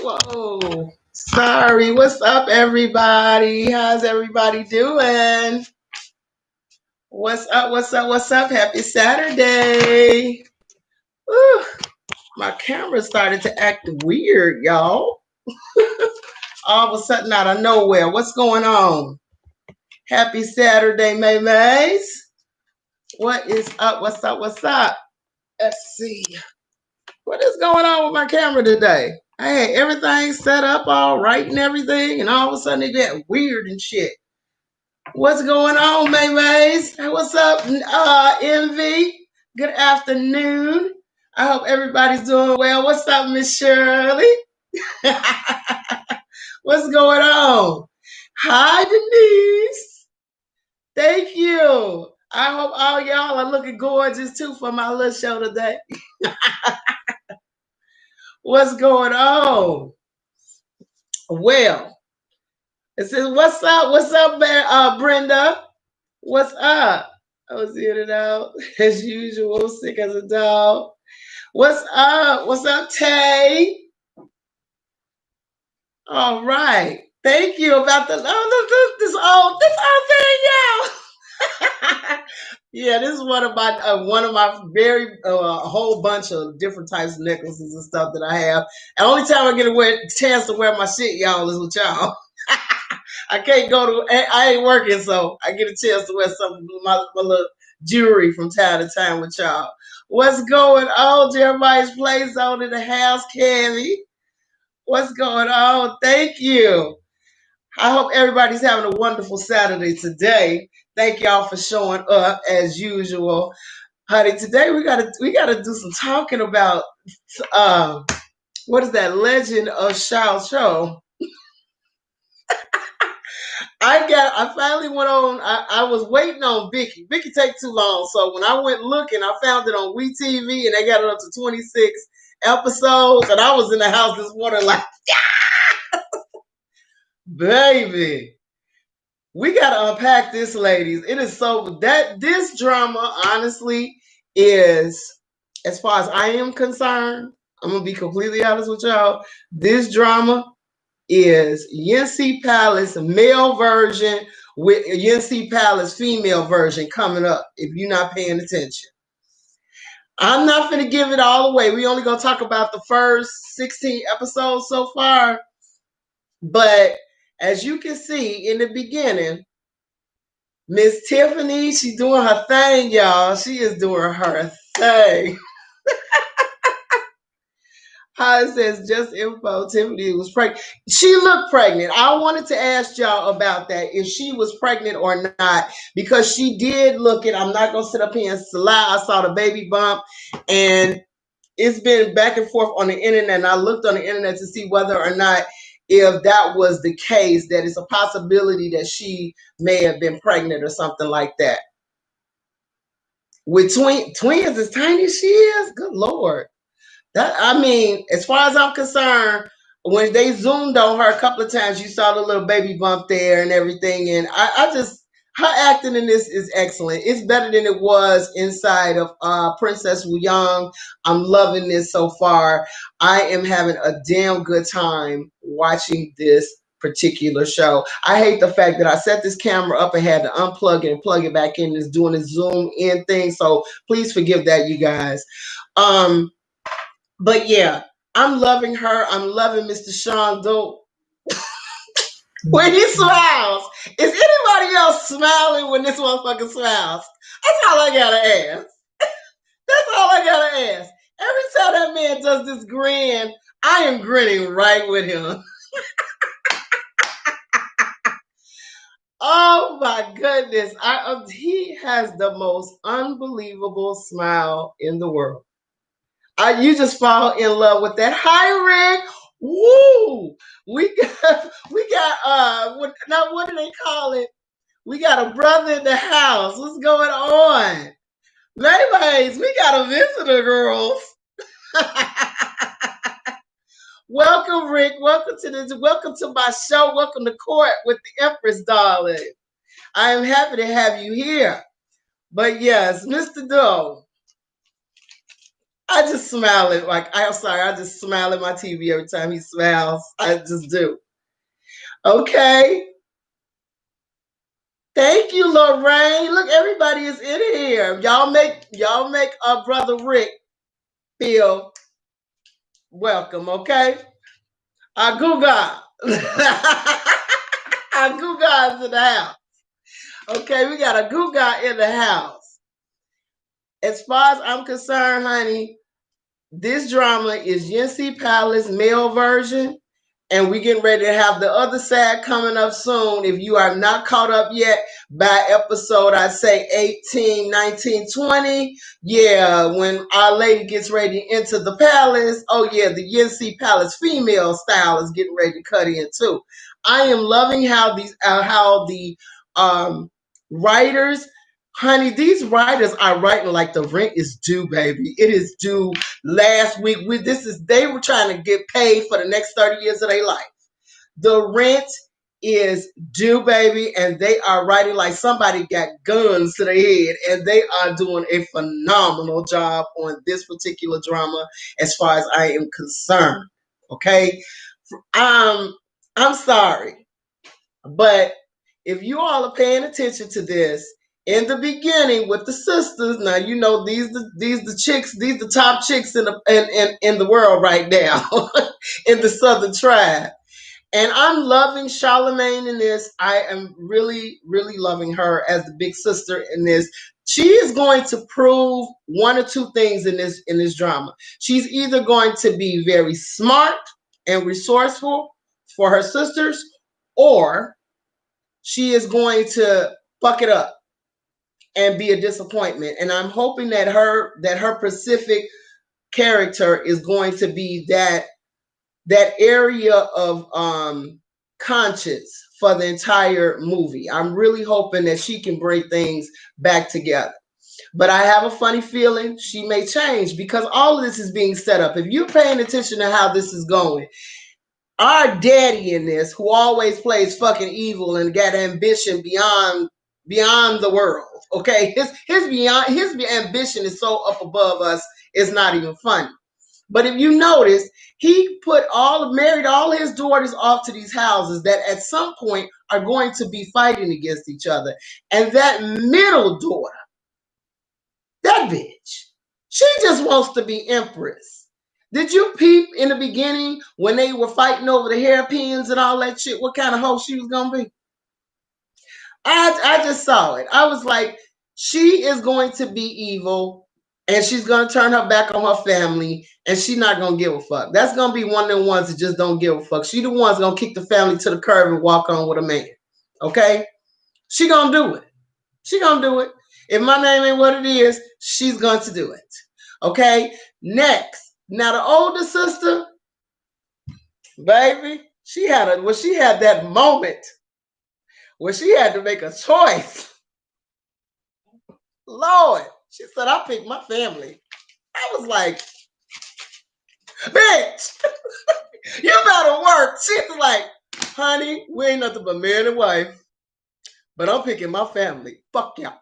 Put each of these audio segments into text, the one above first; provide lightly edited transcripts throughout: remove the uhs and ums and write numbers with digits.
Whoa. Sorry. What's up, everybody? How's everybody doing? What's up? What's up? What's up? Happy Saturday. Whew. My camera started to act weird, y'all. All of a sudden, out of nowhere. What's going on? Happy Saturday, Meimei. What is up? What's up? What's up? Let's see. What is going on with my camera today? I had everything set up all right and everything, and all of a sudden it got weird and shit. What's going on, Meimei? What's up, Envy? Good afternoon. I hope everybody's doing well. What's up, Miss Shirley? What's going on? Hi, Denise. Thank you. I hope all y'all are looking gorgeous too for my little show today. What's going on? Well, it says, what's up? What's up, Brenda? What's up? I was in and out as usual, sick as a dog. What's up? What's up, Tay? All right. Thank you about this old thing, y'all. Yeah, this is one of my very whole bunch of different types of necklaces and stuff that I have. The only time I get a chance to wear my shit, y'all, is with y'all. I can't I ain't working, so I get a chance to wear some of my little jewelry from time to time with y'all. What's going on? Jeremiah's Play Zone in the house, Candy. What's going on? Thank you. I hope everybody's having a wonderful Saturday today. Thank y'all for showing up as usual. Honey, today we gotta do some talking about what is that Legend of Xiao Chou. I finally went on. I was waiting on Vicky. Vicky take too long, so when I went looking, I found it on WeTV, and they got it up to 26 episodes. And I was in the house this morning like, baby, we gotta unpack this, ladies. It is so that this drama, honestly, is, as far as I am concerned, I'm gonna be completely honest with y'all. This drama is Yancy Palace male version with Yancy Palace female version coming up if you're not paying attention. I'm not going to give it all away. We only going to talk about the first 16 episodes so far. But as you can see in the beginning, Miss Tiffany, she's doing her thing, y'all. She is doing her thing. How it says just info, Tiffany was pregnant. She looked pregnant. I wanted to ask y'all about that, if she was pregnant or not, because she did look it. I'm not going to sit up here and lie. I saw the baby bump, and it's been back and forth on the internet, and I looked on the internet to see whether or not, if that was the case, that it's a possibility that she may have been pregnant or something like that. With twins as tiny as she is, good Lord. As far as I'm concerned, when they zoomed on her a couple of times, you saw the little baby bump there and everything. And I just, her acting in this is excellent. It's better than it was inside of Princess Wu Yang. I'm loving this so far. I am having a damn good time watching this particular show. I hate the fact that I set this camera up and had to unplug it and plug it back in. It's doing this zoom in thing. So please forgive that, you guys. But yeah, I'm loving her. I'm loving Mr. Sean Doe. When he smiles, is anybody else smiling when this motherfucker smiles? That's all I gotta ask. That's all I gotta ask. Every time that man does this grin, I am grinning right with him. Oh my goodness. He has the most unbelievable smile in the world. You just fall in love with that. Hi, Rick. Woo! We got what do they call it? We got a brother in the house. What's going on? Ladies, we got a visitor, girls. Welcome, Rick. Welcome to my show. Welcome to court with the Empress, darling. I am happy to have you here. But yes, Mr. Doe. I just smile at I'm sorry, I just smile at my TV every time he smiles. I just do. Okay. Thank you, Lorraine. Look, everybody is in here. Y'all make our brother Rick feel welcome, okay? Aguga. Aguga is in the house. Okay, we got a Guga in the house. As far as I'm concerned, honey, this drama is Yancy Palace male version, and we getting ready to have the other side coming up soon. If you are not caught up yet by episode, I say 18, 19, 20. Yeah, when Our Lady gets ready to enter the palace, oh yeah, the Yancy Palace female style is getting ready to cut in too. I am loving how the um, writers, honey, these writers are writing like the rent is due, baby. It is due last week. They were trying to get paid for the next 30 years of their life. The rent is due, baby, and they are writing like somebody got guns to their head, and they are doing a phenomenal job on this particular drama as far as I am concerned. Okay. Um, I'm sorry, but if you all are paying attention to this, in the beginning with the sisters, now you know these the chicks, these the top chicks in the world right now in the Southern tribe. And I'm loving Charlemagne in this. I am really, really loving her as the big sister in this. She is going to prove one or two things in this drama. She's either going to be very smart and resourceful for her sisters, or she is going to fuck it up and be a disappointment. And I'm hoping that her Pacific character is going to be that area of conscience for the entire movie. I'm really hoping that she can bring things back together. But I have a funny feeling she may change because all of this is being set up. If you're paying attention to how this is going, our daddy in this, who always plays fucking evil and got ambition beyond the world. Okay, his ambition is so up above us, it's not even funny. But if you notice, he married all his daughters off to these houses that at some point are going to be fighting against each other. And that middle daughter, that bitch, she just wants to be empress. Did you peep in the beginning when they were fighting over the hairpins and all that shit? What kind of hoe she was gonna be? I just saw it. I was like, she is going to be evil, and she's gonna turn her back on her family, and she's not gonna give a fuck. That's gonna be one of them ones that just don't give a fuck. She the one's gonna kick the family to the curb and walk on with a man. Okay, she gonna do it. She gonna do it. If my name ain't what it is, she's going to do it. Okay. Next, now the older sister, baby, she had that moment where she had to make a choice. Lord, she said, "I picked my family." I was like, "Bitch, you better work." She was like, "Honey, we ain't nothing but man and wife, but I'm picking my family. Fuck y'all."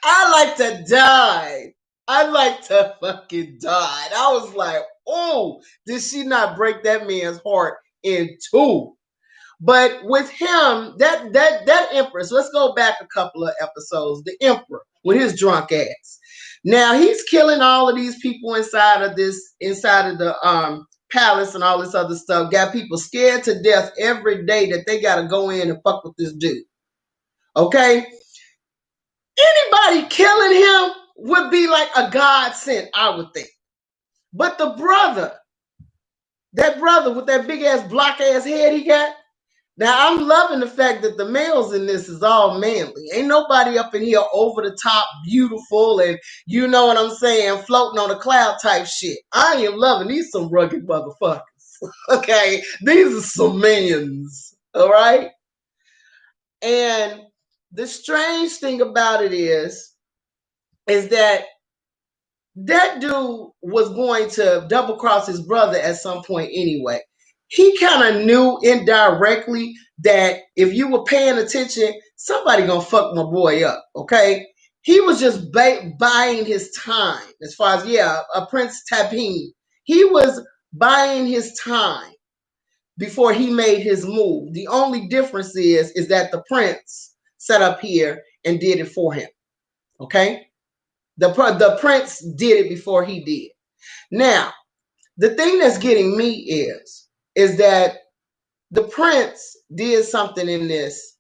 I like to die. I like to fucking die. And I was like, oh, did she not break that man's heart in two? But with him, that Empress, let's go back a couple of episodes. The Emperor with his drunk ass. Now he's killing all of these people inside of the palace and all this other stuff. Got people scared to death every day that they gotta go in and fuck with this dude. Okay? Anybody killing him would be like a godsend, I would think. But that brother with that big ass block ass head he got. Now I'm loving the fact that the males in this is all manly. Ain't nobody up in here over the top beautiful and you know what I'm saying, floating on a cloud type shit. I am loving these some rugged motherfuckers. Okay, these are some minions. All right, and the strange thing about it is that dude was going to double cross his brother at some point anyway. He kind of knew indirectly that if you were paying attention, somebody gonna fuck my boy up, okay? He was just buying his time. As far as, yeah, a Prince Tapine. He was buying his time before he made his move. The only difference is that the prince sat up here and did it for him. Okay? The prince did it before he did. Now, the thing that's getting me is that the prince did something in this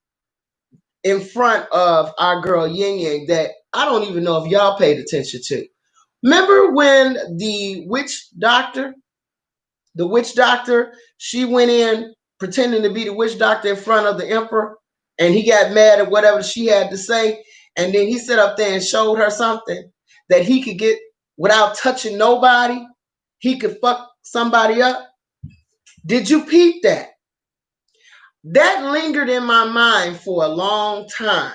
in front of our girl Yin Yang that I don't even know if y'all paid attention to. Remember when the witch doctor, she went in pretending to be the witch doctor in front of the emperor, and he got mad at whatever she had to say, and then he sat up there and showed her something that he could get without touching nobody. He could fuck somebody up. Did you peep that? That lingered in my mind for a long time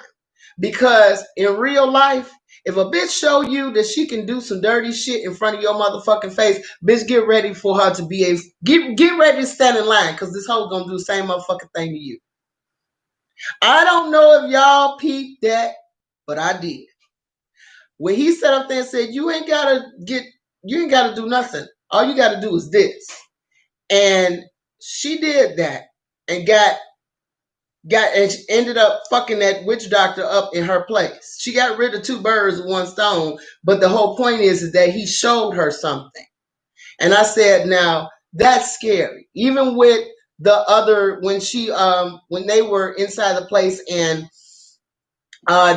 because in real life, if a bitch show you that she can do some dirty shit in front of your motherfucking face, bitch, get ready for her to be a get ready to stand in line because this hoe gonna do the same motherfucking thing to you. I don't know if y'all peeped that, but I did. When he sat up there and said, you ain't gotta do nothing. All you gotta do is this. And she did that and and she ended up fucking that witch doctor up in her place. She got rid of two birds with one stone, but the whole point is that he showed her something. And I said, now that's scary. Even with the other, when they were inside the place and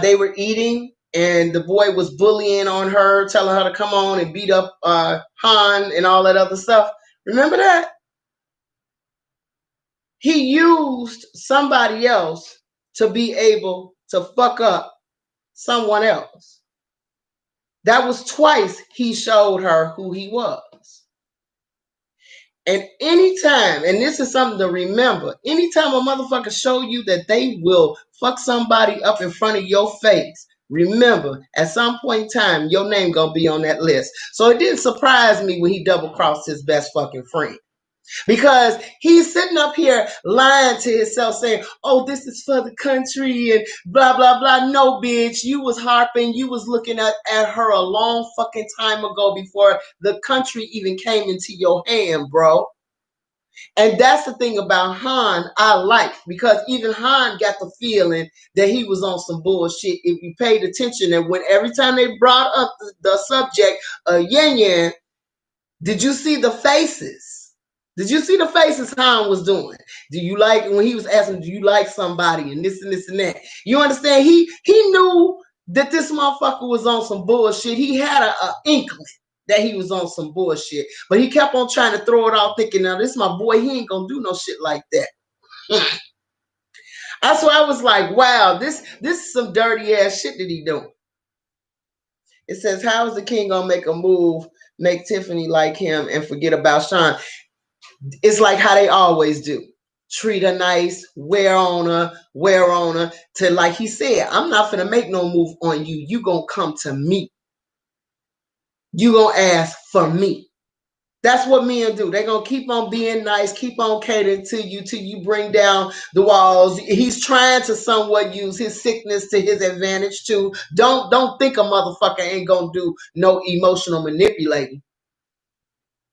they were eating and the boy was bullying on her, telling her to come on and beat up Han and all that other stuff. Remember that? He used somebody else to be able to fuck up someone else. That was twice he showed her who he was. And anytime, and this is something to remember, anytime a motherfucker show you that they will fuck somebody up in front of your face, remember, at some point in time, your name gonna be on that list. So it didn't surprise me when he double-crossed his best fucking friend. Because he's sitting up here lying to himself saying, oh, this is for the country and blah, blah, blah. No, bitch, you was harping. You was looking at her a long fucking time ago before the country even came into your hand, bro. And that's the thing about Han I like, because even Han got the feeling that he was on some bullshit. If you paid attention, and when every time they brought up the subject of Yan Yan, did you see the faces? Did you see the faces Han was doing? Do you like, when he was asking, do you like somebody and this and this and that? You understand? He knew that this motherfucker was on some bullshit. He had a inkling that he was on some bullshit, but he kept on trying to throw it out, thinking, now this my boy, he ain't gonna do no shit like that. That's why I was like, wow, this is some dirty ass shit that he doing. It says, how is the king gonna make a move, make Tiffany like him, and forget about Sean? It's like how they always do. Treat her nice, wear on her, to, like he said, I'm not gonna make no move on you. You gonna come to me. You gonna ask for me. That's what men do. They're gonna keep on being nice, keep on catering to you till you bring down the walls. He's trying to somewhat use his sickness to his advantage too. Don't think a motherfucker ain't gonna do no emotional manipulating.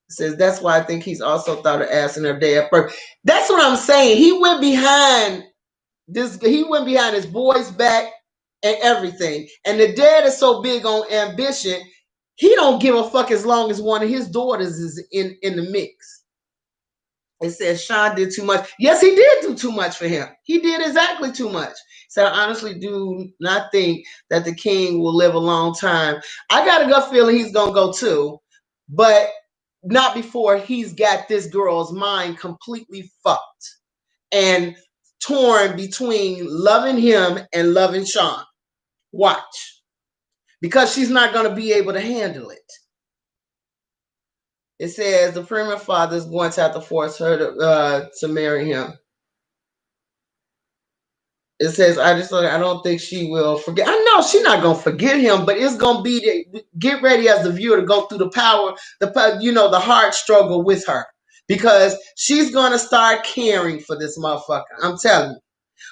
It says that's why I think he's also thought of asking her dad first. That's what I'm saying. He went behind this. He went behind his boy's back and everything. And the dad is so big on ambition, he don't give a fuck as long as one of his daughters is in the mix. It says Sean did too much. Yes, he did do too much for him. He did exactly too much. So I honestly do not think that the king will live a long time. I got a gut feeling he's gonna go too, but not before he's got this girl's mind completely fucked and torn between loving him and loving Sean. Watch. Because she's not going to be able to handle it. It says the premier father is going to have to force her to marry him. It says, I don't think she will forget. I know she's not going to forget him, but it's going to be get ready as the viewer to go through the hard struggle with her, because she's going to start caring for this motherfucker. I'm telling you.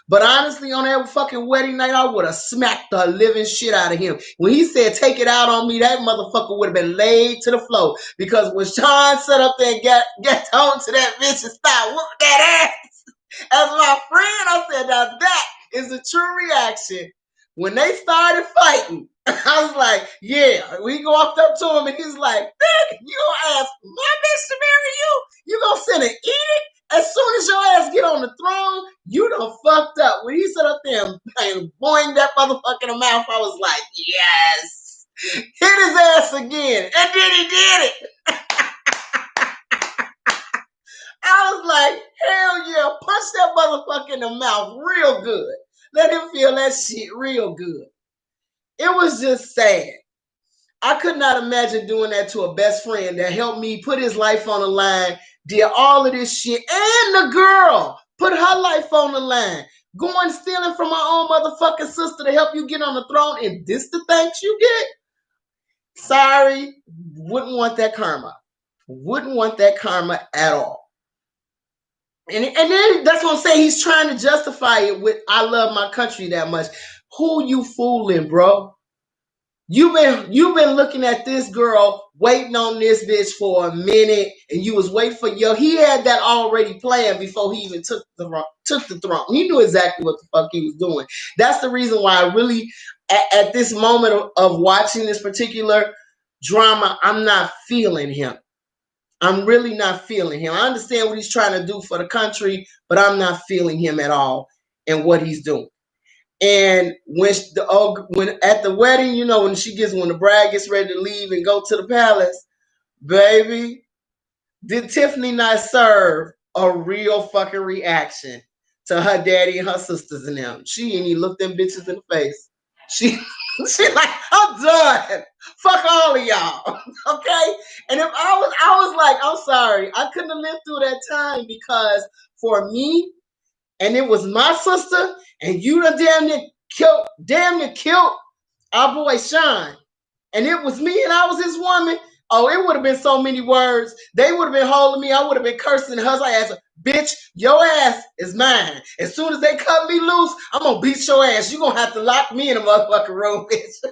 But honestly, on that fucking wedding night, I would have smacked the living shit out of him. When he said, take it out on me, that motherfucker would have been laid to the floor. Because when Sean sat up there and got on to that bitch and started whooping that ass, as my friend, I said, now that is a true reaction. When they started fighting, I was like, yeah. We walked up to him and he's like, bitch, you gonna ask my bitch to marry you? You gonna sit and eat it? As soon as your ass get on the throne, you done fucked up. When he sat up there and boing that motherfucker in the mouth, I was like, yes. Hit his ass again. And then he did it. I was like, hell yeah, punch that motherfucker in the mouth real good. Let him feel that shit real good. It was just sad. I could not imagine doing that to a best friend that helped me put his life on the line, did all of this shit, and the girl put her life on the line. Going stealing from my own motherfucking sister to help you get on the throne, and this the thanks you get? Sorry, wouldn't want that karma. Wouldn't want that karma at all. And then that's what I'm saying. He's trying to justify it with I love my country that much. Who you fooling, bro? You've been looking at this girl waiting on this bitch for a minute, and you was waiting for he had that already planned before he even took the throne. He knew exactly what the fuck he was doing. That's the reason why I really at this moment of watching this particular drama, I'm not feeling him. I'm really not feeling him. I understand what he's trying to do for the country, but I'm not feeling him at all and what he's doing. And when at the wedding, when the bride gets ready to leave and go to the palace, baby, did Tiffany not serve a real fucking reaction to her daddy and her sisters and them? She ain't even looked them bitches in the face. She like, I'm done. Fuck all of y'all. Okay? And if I was like, I'm sorry, I couldn't have lived through that time because for me, and it was my sister, and you done damn near killed our boy Sean. And it was me and I was his woman. Oh, it would have been so many words. They would have been holding me. I would have been cursing her ass. Bitch, your ass is mine. As soon as they cut me loose, I'm going to beat your ass. You're going to have to lock me in a motherfucking room, bitch.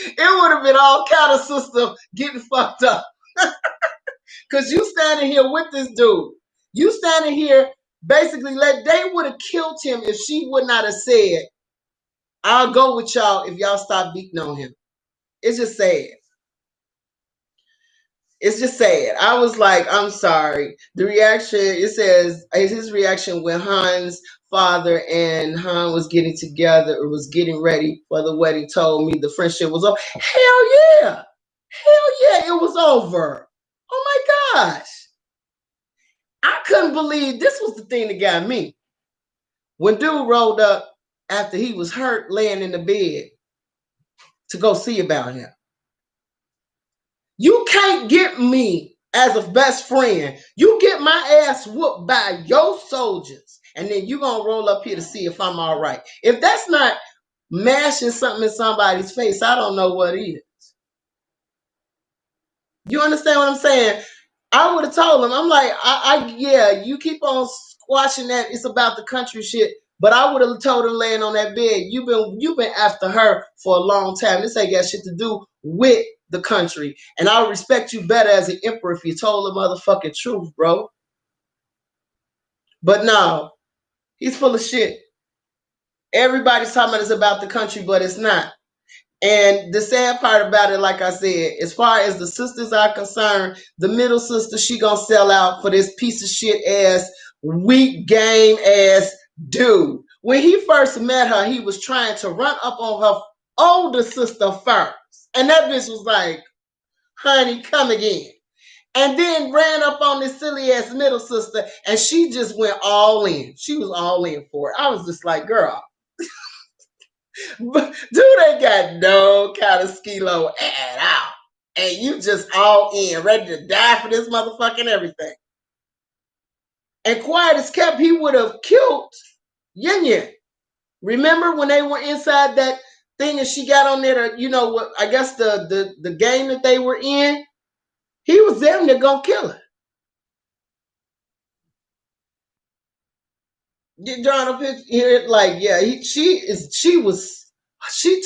It would have been all kind of sister getting fucked up. Because you standing here with this dude. You standing here, basically, they would have killed him if she would not have said, I'll go with y'all if y'all stop beating on him. It's just sad. It's just sad. I was like, I'm sorry. The reaction, it says, his reaction when Han's father and Han was getting together or was getting ready for the wedding told me the friendship was over. Hell yeah. Hell yeah, it was over. Oh my gosh. I couldn't believe this was the thing that got me. When dude rolled up after he was hurt laying in the bed to go see about him. You can't get me as a best friend. You get my ass whooped by your soldiers, and then you gonna roll up here to see if I'm all right. If that's not mashing something in somebody's face, I don't know what is. You understand what I'm saying? I would have told him, I'm like, yeah, you keep on squashing that. It's about the country shit. But I would have told him laying on that bed, you've been after her for a long time. This ain't got shit to do with the country. And I would respect you better as an emperor if you told the motherfucking truth, bro. But no, he's full of shit. Everybody's talking about it's about the country, but it's not. And the sad part about it, like I said, as far as the sisters are concerned, the middle sister, she gonna sell out for this piece of shit ass, weak game ass dude. When he first met her, he was trying to run up on her older sister first. And that bitch was like, honey, come again. And then ran up on this silly ass middle sister, and she just went all in. She was all in for it. I was just like, girl, dude ain't got no kind of skilo at all. And you just all in, ready to die for this motherfucking everything. And quiet as kept, he would have killed Yin Yin. Remember when they were inside that thing and she got on there to, what I guess the game that they were in? He was them that gonna kill her. Get drawing a picture here, like yeah, she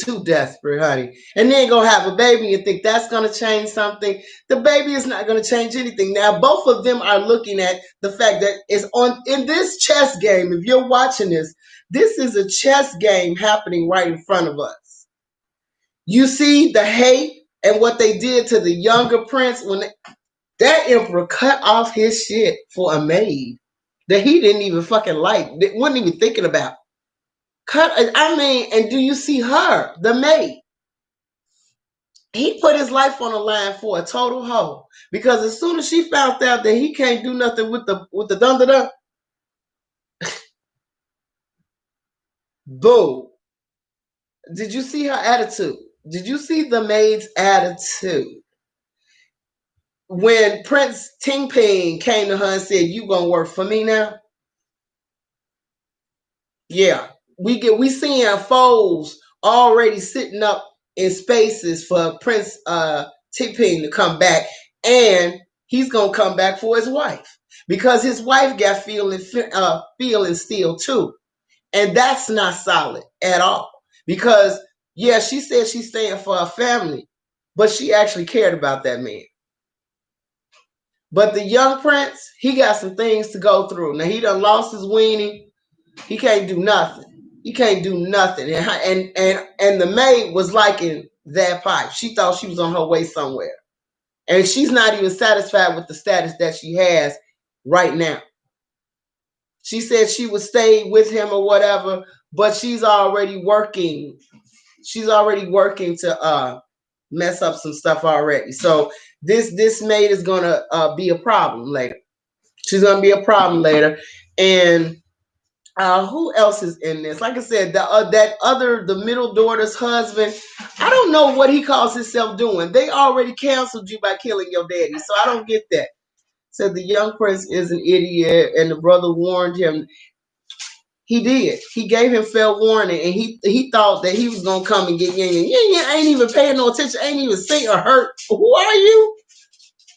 too desperate, honey, and then gonna have a baby and think that's gonna change something. The baby is not gonna change anything. Now, both of them are looking at the fact that it's on in this chess game. If you're watching this, this is a chess game happening right in front of us. You see the hate and what they did to the younger prince when that emperor cut off his shit for a maid that he didn't even fucking like, wasn't even thinking about. Cut, I mean, and do you see her, the maid? He put his life on the line for a total hoe because as soon as she found out that he can't do nothing with the dun dun dun, boo. Did you see her attitude? Did you see the maid's attitude when Prince Ting Ping came to her and said, "You gonna work for me now?" Yeah, we seeing foes already sitting up in spaces for Prince Tipping to come back, and he's gonna come back for his wife because his wife got feeling still too, and that's not solid at all. Because yeah, she said she's staying for her family, but she actually cared about that man. But the young prince, he got some things to go through. Now he done lost his weenie. He can't do nothing. He can't do nothing. And the maid was liking that pipe. She thought she was on her way somewhere. And she's not even satisfied with the status that she has right now. She said she would stay with him or whatever, but she's already working. She's already working to mess up some stuff already. So this maid is gonna be a problem later. She's gonna be a problem later. And who else is in this? Like I said, the middle daughter's husband. I don't know what he calls himself doing. They already canceled you by killing your daddy, so I don't get that. Said the young prince is an idiot, and the brother warned him. He did. He gave him fair warning, and he thought that he was gonna come and get Yin Yin. Yin Yin ain't even paying no attention. Ain't even seen or hurt. Who are you?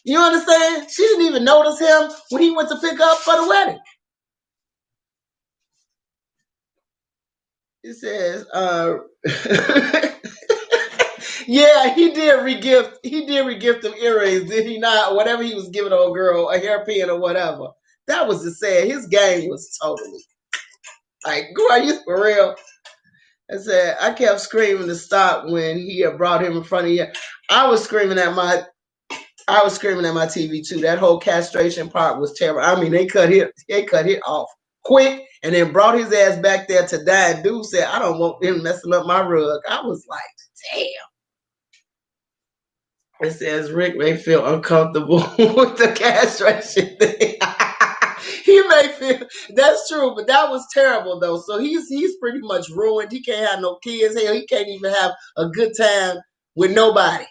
You understand? She didn't even notice him when he went to pick up for the wedding. It says, yeah, he did regift. He did regift them earrings, did he not? Whatever he was giving old girl, a hairpin or whatever. That was the sad. His game was totally like, girl, are you for real? I said I kept screaming to stop when he had brought him in front of you. I was screaming at my TV too. That whole castration part was terrible. I mean, they cut it off quick and then brought his ass back there to die. And dude said, I don't want him messing up my rug. I was like, damn. It says Rick may feel uncomfortable with the castration thing. He may feel that's true, but that was terrible though. So he's pretty much ruined. He can't have no kids. Hell, he can't even have a good time with nobody.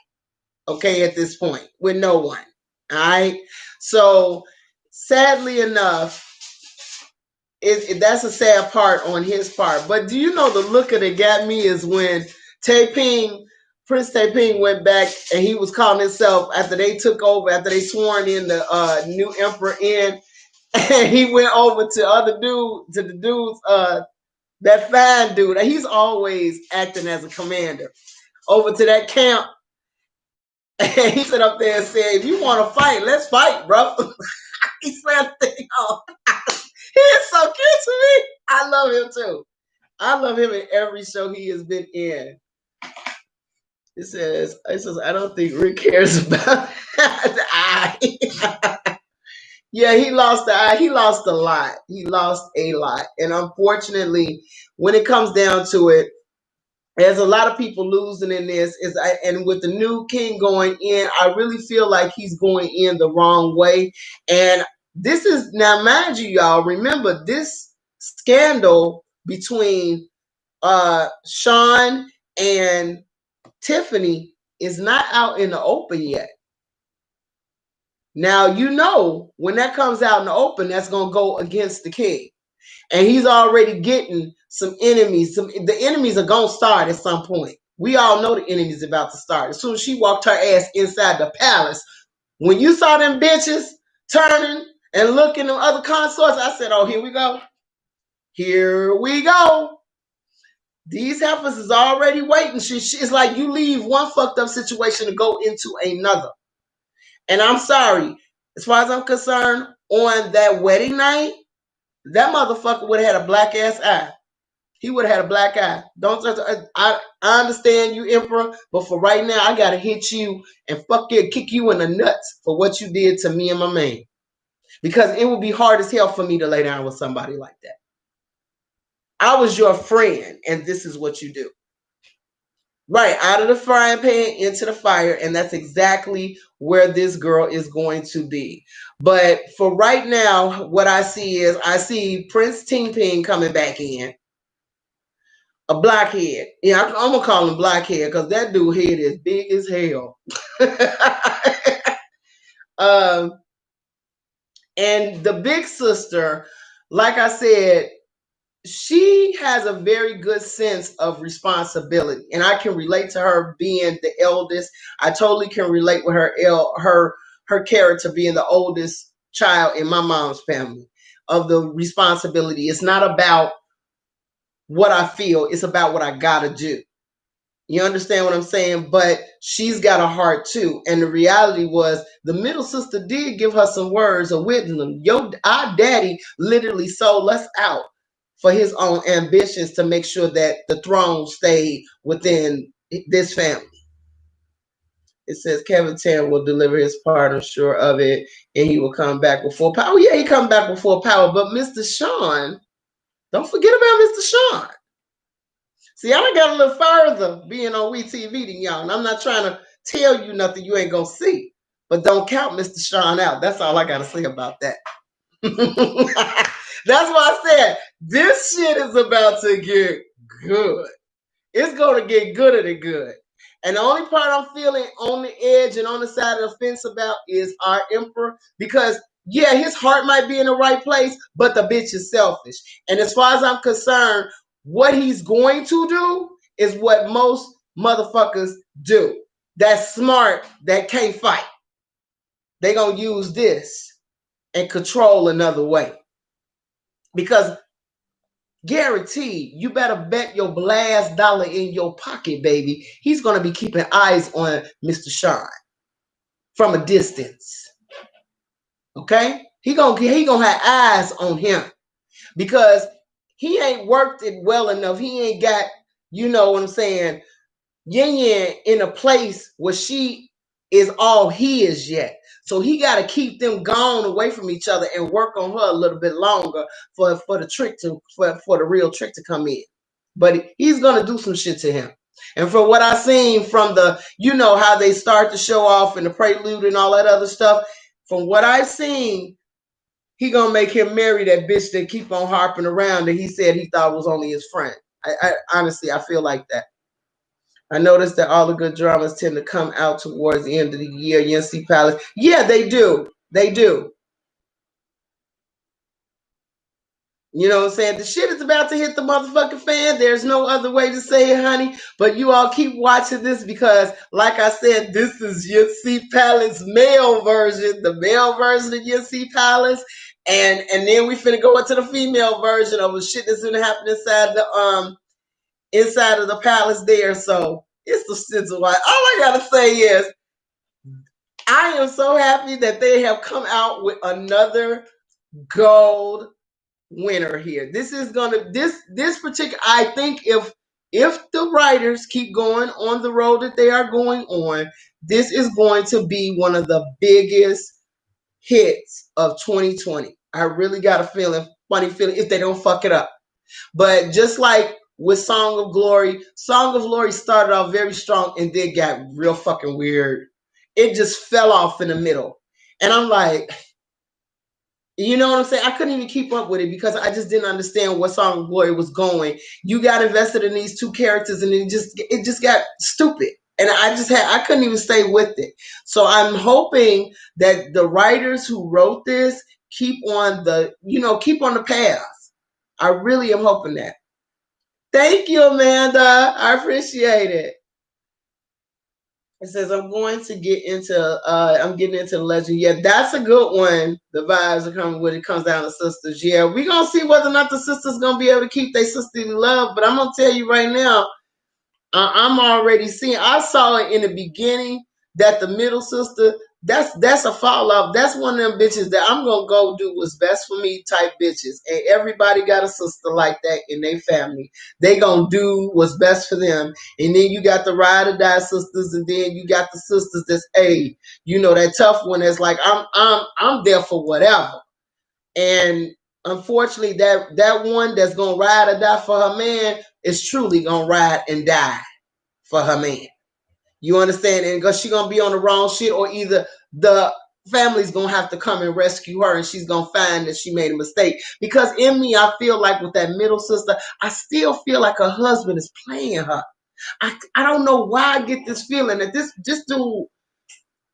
Okay, at this point, with no one. All right. So sadly enough, that's a sad part on his part. But do you know the look that got me is when Taiping, Prince Taiping went back and he was calling himself after they took over, after they sworn in the new emperor in, and he went over to the dudes, that fine dude. He's always acting as a commander. Over to that camp, and he sit up there and said, "If you want to fight, let's fight, bro." He slammed the thing on. He is so cute to me. I love him too. I love him in every show he has been in. It says, I don't think Rick cares about the eye. Yeah, he lost the eye. He lost a lot. He lost a lot. And unfortunately, when it comes down to it, there's a lot of people losing in this. And with the new king going in, I really feel like he's going in the wrong way. And this is now, mind you, y'all, remember this scandal between Sean and Tiffany is not out in the open yet. Now, you know, when that comes out in the open, that's going to go against the king. And he's already getting some enemies. The enemies are going to start at some point. We all know the enemy's about to start. As soon as she walked her ass inside the palace, when you saw them bitches turning and looking at other consorts, I said, oh, here we go. Here we go. These heifers is already waiting. It's like you leave one fucked up situation to go into another. And I'm sorry, as far as I'm concerned, on that wedding night, that motherfucker would have had a black ass eye. He would have had a black eye. Don't I understand you, Emperor, but for right now, I gotta hit you and fuck you, kick you in the nuts for what you did to me and my man. Because it would be hard as hell for me to lay down with somebody like that. I was your friend, and this is what you do. Right, out of the frying pan into the fire, and that's exactly where this girl is going to be. But for right now, what I see Prince Ting Ping coming back in. A blackhead. Yeah, I'm gonna call him blackhead because that dude head is big as hell. um, and the big sister, like I said, she has a very good sense of responsibility, and I can relate to her being the eldest. I totally can relate with her character being the oldest child in my mom's family. Of the responsibility, it's not about what I feel; it's about what I gotta do. You understand what I'm saying? But she's got a heart too. And the reality was the middle sister did give her some words of wisdom. Our daddy literally sold us out for his own ambitions to make sure that the throne stayed within this family. It says Kevin Tan will deliver his part, I'm sure of it, and he will come back with full power. Yeah, he come back with full power. But Mr. Sean, don't forget about Mr. Sean. See, I done got a little further being on WeTV than y'all, and I'm not trying to tell you nothing you ain't gonna see. But don't count Mr. Sean out. That's all I gotta say about that. That's why I said this shit is about to get good. It's gonna get gooder than good. And the only part I'm feeling on the edge and on the side of the fence about is our emperor, because yeah, his heart might be in the right place, but the bitch is selfish. And as far as I'm concerned, what he's going to do is what most motherfuckers do. That's smart, that can't fight. They gonna use this and control another way. Because guaranteed, you better bet your last dollar in your pocket, baby. He's gonna be keeping eyes on Mr. Sean from a distance. Okay? He gonna have eyes on him because he ain't worked it well enough. He ain't got, you know what I'm saying, Yin Yang in a place where she is all he is yet. So he got to keep them gone away from each other and work on her a little bit longer for the trick to for the real trick to come in. But he's gonna do some shit to him. And from what I seen from the, you know how they start to show off and the prelude and all that other stuff, from what I've seen, he gonna make him marry that bitch that keep on harping around that he said he thought was only his friend. I honestly, I feel like that. I noticed that all the good dramas tend to come out towards the end of the year. Yancy Palace. Yeah, they do. They do. You know what I'm saying? The shit is about to hit the motherfucking fan. There's no other way to say it, honey. But you all keep watching this because, like I said, this is Yancy Palace male version, the male version of Yancy Palace. And then we finna go into the female version of the shit that's gonna happen inside of the palace there. So it's the sizzle. All I gotta say is I am so happy that they have come out with another gold winner here. This is gonna this particular. I think if the writers keep going on the road that they are going on, this is going to be one of the biggest hits of 2020. I really got a funny feeling if they don't fuck it up. But just like with Song of Glory started off very strong and then got real fucking weird. It just fell off in the middle. And I'm like, you know what I'm saying? I couldn't even keep up with it because I just didn't understand what Song of Glory was going. You got invested in these two characters and it just got stupid. And I couldn't even stay with it. So I'm hoping that the writers who wrote this keep on the path. I really am hoping that. Thank you, Amanda. I appreciate it. It says I'm going to get into I'm getting into the legend. Yeah, that's a good one. The vibes are coming when it comes down to sisters. Yeah, we're gonna see whether or not the sisters gonna be able to keep their sisterly love. But I'm gonna tell you right now, I'm already seeing. I saw it in the beginning that the middle sister. That's a fall off. That's one of them bitches that I'm gonna go do what's best for me type bitches. And everybody got a sister like that in their family. They gonna do what's best for them. And then you got the ride or die sisters, and then you got the sisters that's that tough one that's like I'm there for whatever. And unfortunately, that one that's gonna ride or die for her man is truly gonna ride and die for her man. You understand? And because she gonna be on the wrong shit, or either the family's gonna have to come and rescue her, and she's gonna find that she made a mistake. Because in me, I feel like with that middle sister, I still feel like her husband is playing her. I don't know why I get this feeling that this dude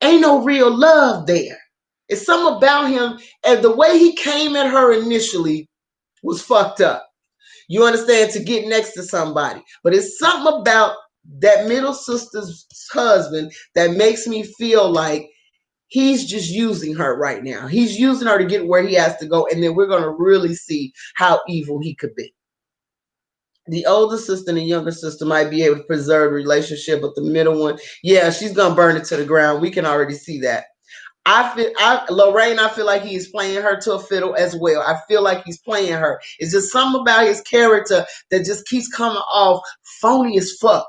ain't no real love there. It's something about him, and the way he came at her initially was fucked up. You understand? To get next to somebody. But it's something about that middle sister's husband that makes me feel like he's just using her right now. He's using her to get where he has to go. And then we're going to really see how evil he could be. The older sister and the younger sister might be able to preserve the relationship, but the middle one, yeah, she's going to burn it to the ground. We can already see that. Lorraine, I feel like he's playing her to a fiddle as well. I feel like he's playing her. It's just something about his character that just keeps coming off phony as fuck.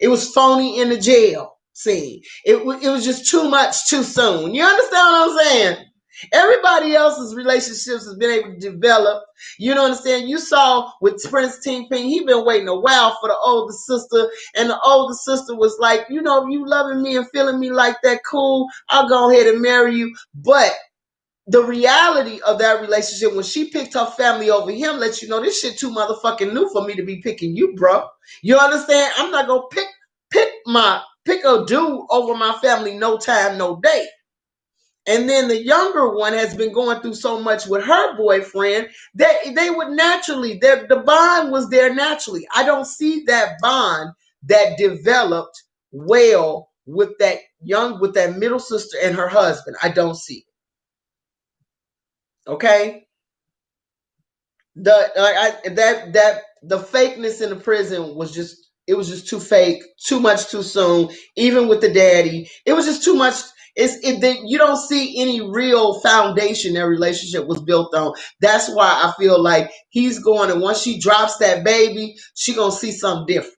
It was phony in the jail scene. It was just too much too soon. You understand what I'm saying? Everybody else's relationships has been able to develop. You know what I'm saying? You saw with Prince Ting Ping, he been waiting a while for the older sister, and the older sister was like, you loving me and feeling me like that, cool. I'll go ahead and marry you. But the reality of that relationship, when she picked her family over him, lets you know this shit too motherfucking new for me to be picking you, bro. You understand? I'm not gonna pick a dude over my family, no time, no day. And then the younger one has been going through so much with her boyfriend that they would naturally, the bond was there naturally. I don't see that bond that developed well with that middle sister and her husband. I don't see it. Okay. The fakeness in the prison was just too fake, too much too soon. Even with the daddy, it was just too much. You don't see any real foundation their relationship was built on. That's why I feel like he's going, and once she drops that baby, she gonna see something different.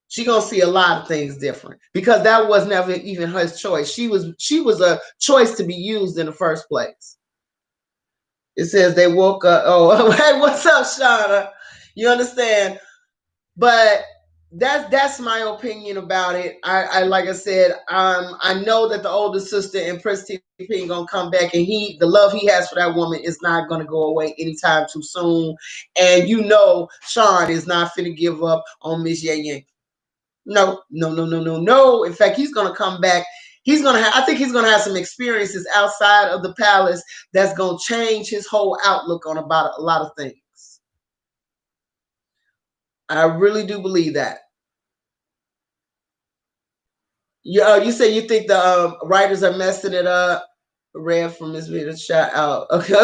She gonna see a lot of things different because that was never even her choice. She was a choice to be used in the first place. It says they woke up. Oh, hey, what's up, Shauna? You understand? But that's my opinion about it. I like I said, I know that the older sister and Prince TP gonna come back, and the love he has for that woman is not gonna go away anytime too soon. And Sean is not finna give up on Miss Yang Yang. No, no, no, no, no, no. In fact, he's gonna come back. I think he's gonna have some experiences outside of the palace that's gonna change his whole outlook on about a lot of things. I really do believe that. You say you think the writers are messing it up. Red from this video shout out. Okay,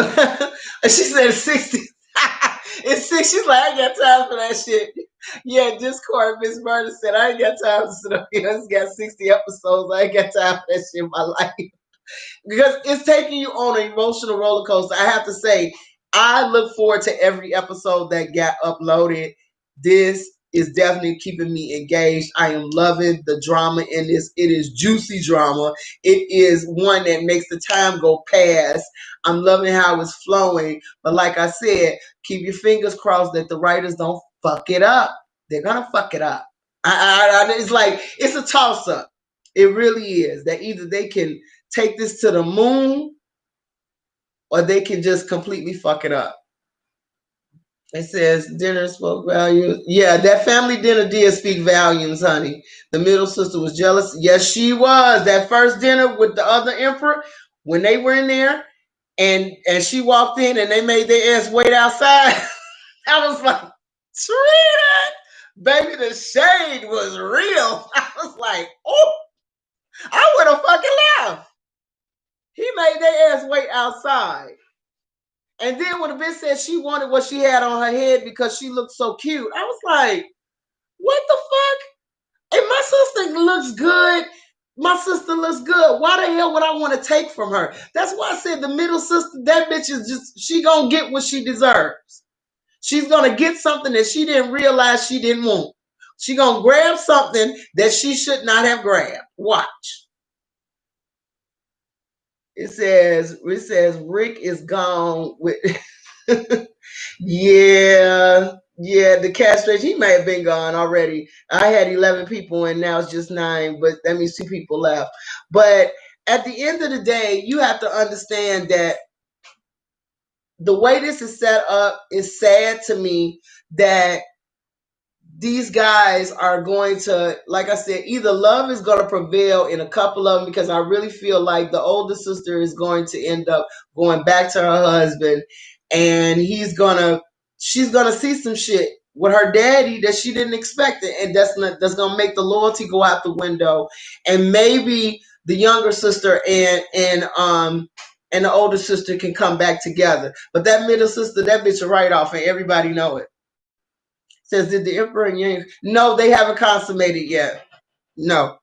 she said 60. It's six. She's like, I ain't got time for that shit. Yeah, Discord. Miss Murder said, I ain't got time to sit up here. It's got 60 episodes. I ain't got time for that shit in my life. Because it's taking you on an emotional roller coaster. I have to say, I look forward to every episode that got uploaded. This is definitely keeping me engaged. I am loving the drama in this. It is juicy drama. It is one that makes the time go past. I'm loving how it's flowing. But like I said, keep your fingers crossed that the writers don't fuck it up. They're going to fuck it up. It's like, it's a toss up. It really is. That either they can take this to the moon or they can just completely fuck it up. It says dinner spoke volumes. Yeah, that family dinner did speak volumes, honey. The middle sister was jealous. Yes, she was. That first dinner with the other emperor, when they were in there and she walked in and they made their ass wait outside. I was like, Trina, baby, the shade was real. I was like, oh. I would have fucking left. He made their ass wait outside. And then when the bitch said she wanted what she had on her head because she looked so cute, I was like, what the fuck? And my sister looks good. My sister looks good. Why the hell would I want to take from her? That's why I said the middle sister, that bitch is just, she gonna get what she deserves. She's gonna get something that she didn't realize she didn't want. She gonna grab something that she should not have grabbed. Watch. It says Rick is gone with yeah, the castration. He may have been gone already. I had 11 people and now it's just 9, but that means 2 people left. But at the end of the day, you have to understand that the way this is set up is sad to me that these guys are going to, like I said, either love is going to prevail in a couple of them, because I really feel like the older sister is going to end up going back to her husband, and she's gonna see some shit with her daddy that she didn't expect it, and that's gonna make the loyalty go out the window, and maybe the younger sister and the older sister can come back together, but that middle sister, that bitch a write off, and everybody know it. Says, did the Emperor and Yang? No, they haven't consummated yet. No.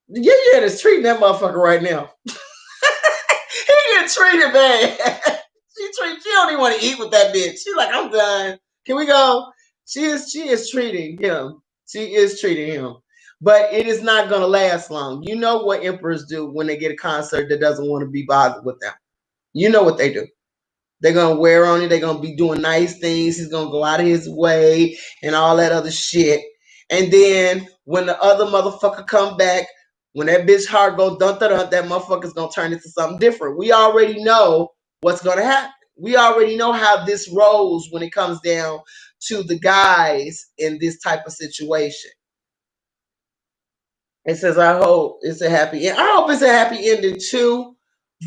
Yang Yang is treating that motherfucker right now. He getting treated bad. She don't even want to eat with that bitch. She's like, I'm done. Can we go? She is treating him. She is treating him. But it is not gonna last long. You know what emperors do when they get a concert that doesn't want to be bothered with them. You know what they do. They're gonna wear on it. They're gonna be doing nice things. He's gonna go out of his way and all that other shit. And then when the other motherfucker come back, when that bitch heart goes dun dun dun, that motherfucker's gonna turn into something different. We already know what's gonna happen. We already know how this rolls when it comes down to the guys in this type of situation. It says, I hope it's a happy end. I hope it's a happy ending too.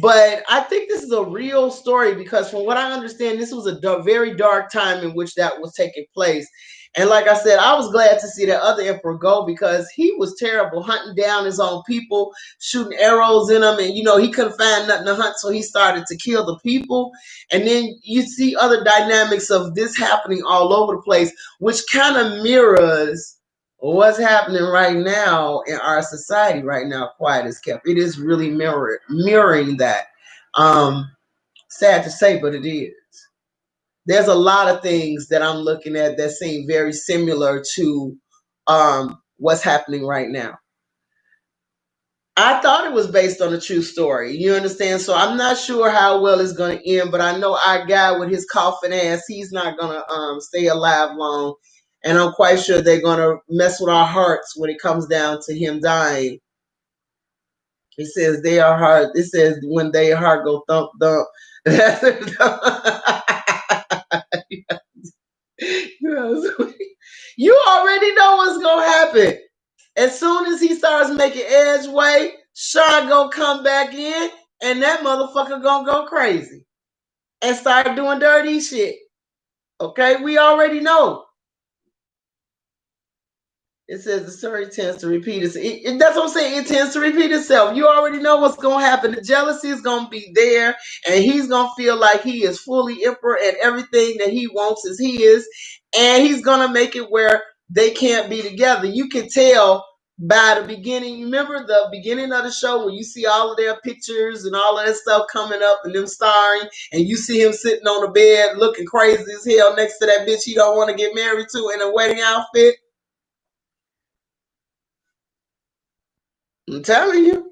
But I think this is a real story because, from what I understand, this was a very dark time in which that was taking place. And like I said, I was glad to see that other emperor go because he was terrible, hunting down his own people, shooting arrows in them. And, he couldn't find nothing to hunt, so he started to kill the people. And then you see other dynamics of this happening all over the place, which kind of mirrors what's happening right now in our society right now. Quiet is kept. It is really mirroring that. Sad to say, but it is. There's a lot of things that I'm looking at that seem very similar to what's happening right now. I thought it was based on a true story. You understand? So I'm not sure how well it's going to end, but I know our guy with his coffin ass, he's not going to stay alive long. And I'm quite sure they're going to mess with our hearts when it comes down to him dying. It says they are hard. It says when their heart go thump thump. You already know what's going to happen. As soon as he starts making edgeway, Sean gonna come back in, and that motherfucker gonna go crazy and start doing dirty shit. Okay, we already know. It says the story tends to repeat itself. That's what I'm saying. It tends to repeat itself. You already know what's going to happen. The jealousy is going to be there, and he's going to feel like he is fully emperor, and everything that he wants is his, and he's going to make it where they can't be together. You can tell by the beginning. You remember the beginning of the show when you see all of their pictures and all of that stuff coming up and them starring, and you see him sitting on the bed looking crazy as hell next to that bitch he don't want to get married to in a wedding outfit. I'm telling you,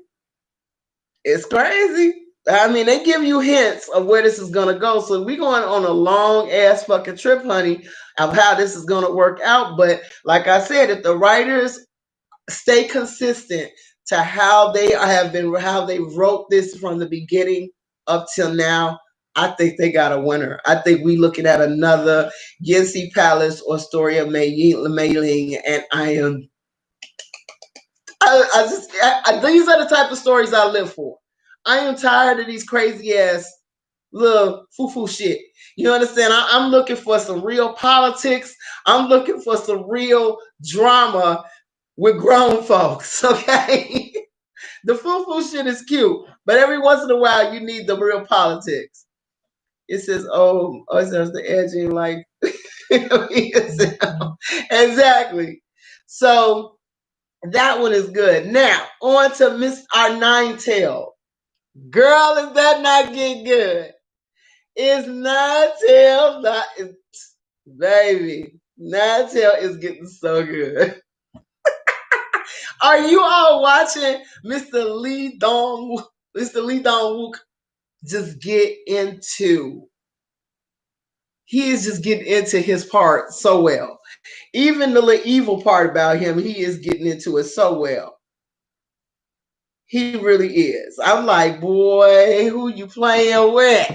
it's crazy. I mean, they give you hints of where this is gonna go. So we're going on a long ass fucking trip, honey, of how this is gonna work out. But like I said, if the writers stay consistent to how they have been, how they wrote this from the beginning up till now, I think they got a winner. I think we looking at another Yanxi Palace or story of Mei Ling, and I am these are the type of stories I live for. I am tired of these crazy ass little foo shit. You understand? I'm looking for some real politics. I'm looking for some real drama with grown folks. Okay. The foo-foo shit is cute, but every once in a while you need the real politics. It says, oh, it says the edging, like, exactly. So that one is good. Now, on to Miss our nine tail. Girl, is that not getting good? Is nine tail not, baby, nine tail is getting so good. Are you all watching Mr. Lee Dong Wook just get into? He is just getting into his part so well. Even the little evil part about him, he is getting into it so well. He really is. I'm like, boy, who you playing with?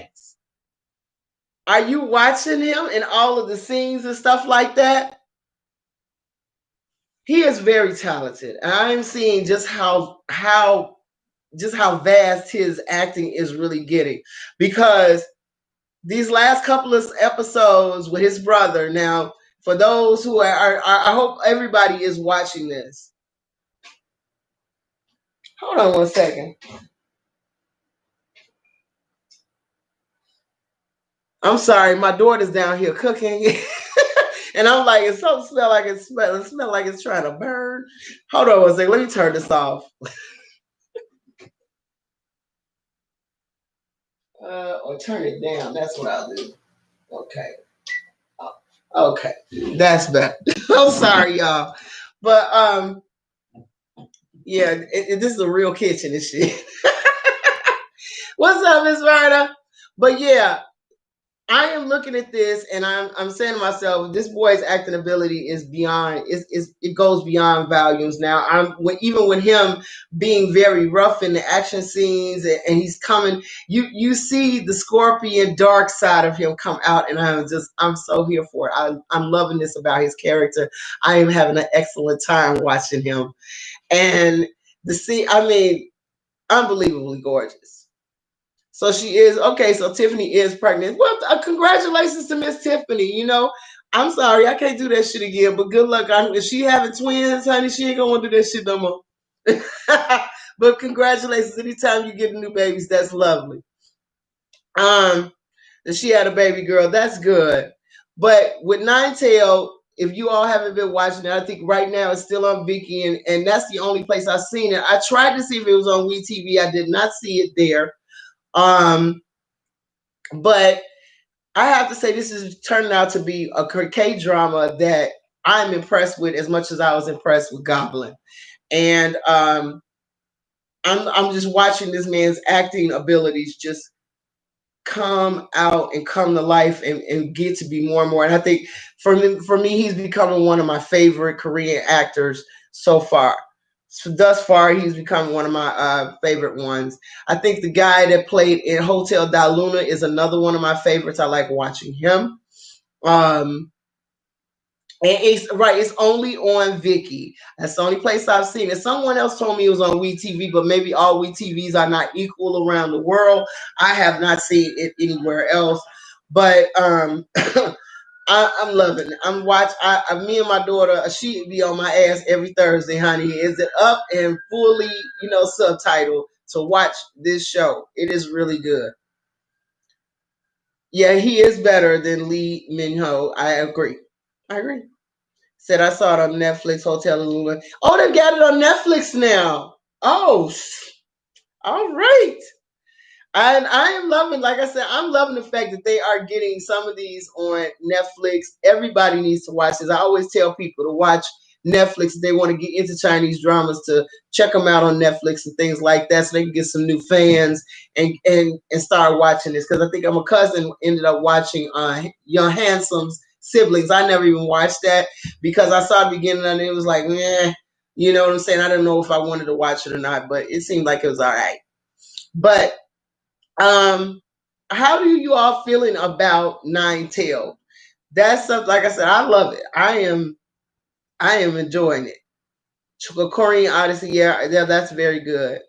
Are you watching him in all of the scenes and stuff like that? He is very talented. I'm seeing just how vast his acting is really getting, because these last couple of episodes with his brother. Now, for those who I hope everybody is watching this. Hold on one second. I'm sorry, my daughter's down here cooking, and I'm like, it's something smell like it's trying to burn. Hold on one second. Let me turn this off. Or turn it down. That's what I'll do. Okay. Okay. That's better. I'm sorry, y'all. But yeah, this is a real kitchen and shit. What's up, Miss Ryder? But yeah, I am looking at this and I'm saying to myself, this boy's acting ability is beyond, it goes beyond volumes. Now even with him being very rough in the action scenes, and he's coming, you see the scorpion dark side of him come out, and I'm so here for it. I'm loving this about his character. I am having an excellent time watching him, and I mean, unbelievably gorgeous. So she is okay. So Tiffany is pregnant. Well, congratulations to Miss Tiffany. I'm sorry, I can't do that shit again. But good luck. If she having twins, honey, she ain't gonna want to do that shit no more. But congratulations. Anytime you get new babies, that's lovely. That she had a baby girl, that's good. But with Ninetail, if you all haven't been watching it, I think right now it's still on Viki, and that's the only place I've seen it. I tried to see if it was on WeTV. I did not see it there. But I have to say, this is turning out to be a K drama that I'm impressed with as much as I was impressed with Goblin. And I'm just watching this man's acting abilities just come out and come to life, and get to be more and more. And I think for me, he's becoming one of my favorite Korean actors so far. So thus far, he's become one of my favorite ones. I think the guy that played in Hotel Da Luna is another one of my favorites. I like watching him. And it's right. It's only on Viki. That's the only place I've seen it. Someone else told me it was on WeTV, but maybe all WeTVs are not equal around the world. I have not seen it anywhere else. But I'm loving it. Me and my daughter, she be on my ass every Thursday, honey. Is it up and fully, subtitled to watch this show? It is really good. Yeah, he is better than Lee Min Ho. I agree. I agree. Said I saw it on Netflix, Hotel Luna. Oh, they got it on Netflix now. Oh, all right. And I am loving, like I said, I'm loving the fact that they are getting some of these on Netflix. Everybody needs to watch this. I always tell people to watch Netflix if they want to get into Chinese dramas, to check them out on Netflix and things like that, so they can get some new fans and start watching this. Because I think my cousin ended up watching Young Handsome's Siblings. I never even watched that because I saw the beginning and it was like, meh, you know what I'm saying? I don't know if I wanted to watch it or not, but it seemed like it was all right. But how do you all feeling about Nine Tail? That's something, like I said, I love it. I am enjoying it. Korean Odyssey, yeah, that's very good.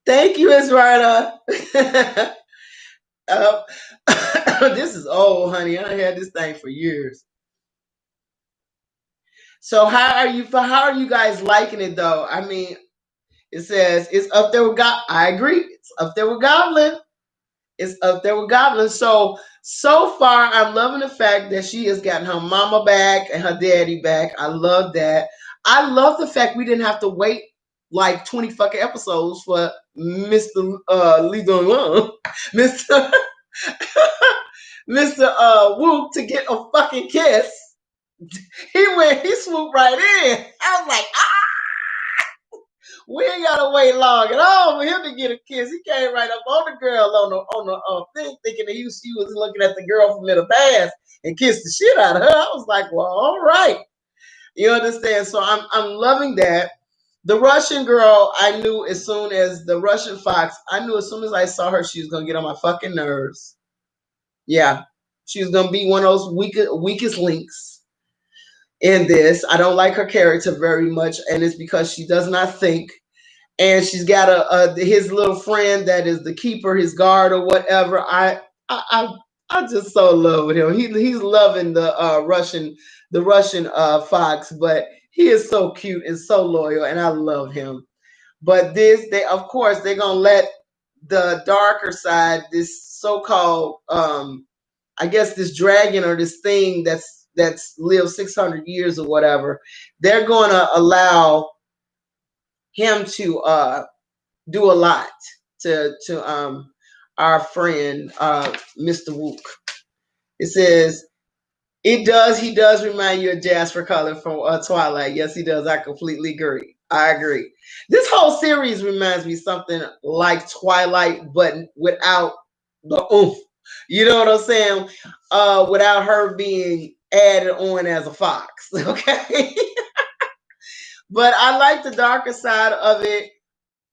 Thank you, Esmeralda. uh, this is old, honey. I had this thing for years. So how are you guys liking it though? I mean, It says it's up there with God. I agree. It's up there with Goblin. It's up there with Goblin. So far, I'm loving the fact that she has gotten her mama back and her daddy back. I love that. I love the fact we didn't have to wait like 20 fucking episodes for Mr. Lee Dong Long, Mr. Mr. Wook to get a fucking kiss. He swooped right in. I was like, we ain't gotta wait long at all for him to get a kiss. He came right up on the girl on the thing, thinking that she was looking at the girl from in the past and kissed the shit out of her. I was like, well, all right, you understand? So I'm loving that. The Russian girl, I knew as soon as the Russian fox, I knew as soon as I saw her, she was gonna get on my fucking nerves. Yeah, she was gonna be one of those weakest links in this. I don't like her character very much, and it's because she does not think, and she's got his little friend that is the keeper, his guard or whatever. I just so love with him. He's loving the Russian fox, but he is so cute and so loyal, and I love him. But they of course they're gonna let the darker side, this so-called I guess this dragon or this thing that's lived 600 years or whatever, they're gonna allow him to do a lot to our friend Mr. Wook. It says he does remind you of Jasper Color from Twilight. Yes, he does. I completely agree. I agree. This whole series reminds me something like Twilight, but without the oomph. You know what I'm saying? Without her being added on as a fox. Okay. But I like the darker side of it.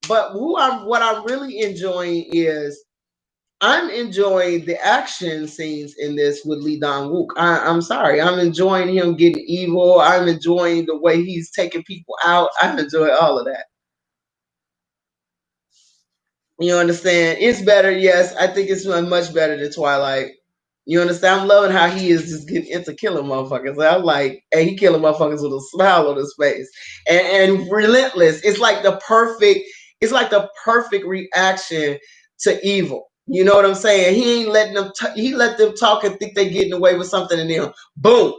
But what I'm really enjoying is I'm enjoying the action scenes in this with Lee Dong Wook. I'm sorry, I'm enjoying him getting evil. I'm enjoying the way he's taking people out. I'm enjoying all of that. You understand? It's better, yes. I think it's much better than Twilight. You understand? I'm loving how he is just getting into killing motherfuckers. I'm like, hey, he killing motherfuckers with a smile on his face and relentless. It's like the perfect reaction to evil. You know what I'm saying? He ain't letting them. He let them talk and think they getting away with something, and then boom,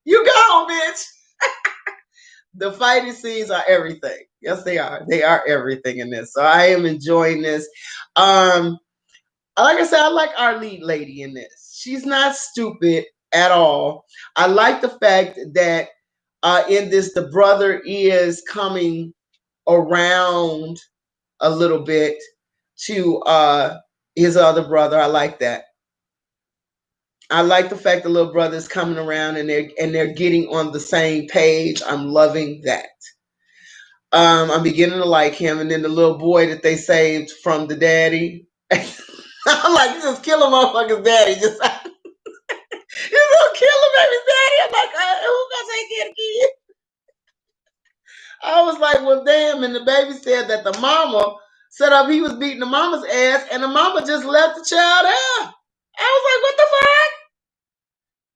you gone, bitch. The fighting scenes are everything. Yes, they are. They are everything in this. So I am enjoying this. Like I said, I like our lead lady in this. She's not stupid at all. I like the fact that in this, the brother is coming around a little bit to his other brother. I like that. I like the fact the little brother is coming around and they're getting on the same page. I'm loving that. I'm beginning to like him, and then the little boy that they saved from the daddy. I'm like, you just kill a motherfucker's daddy. Just you gonna kill him, baby's daddy. I'm like, who's gonna take care of the kid? I was like, well, damn. And the baby said that the mama set up, he was beating the mama's ass, and the mama just left the child there. I was like, what the fuck?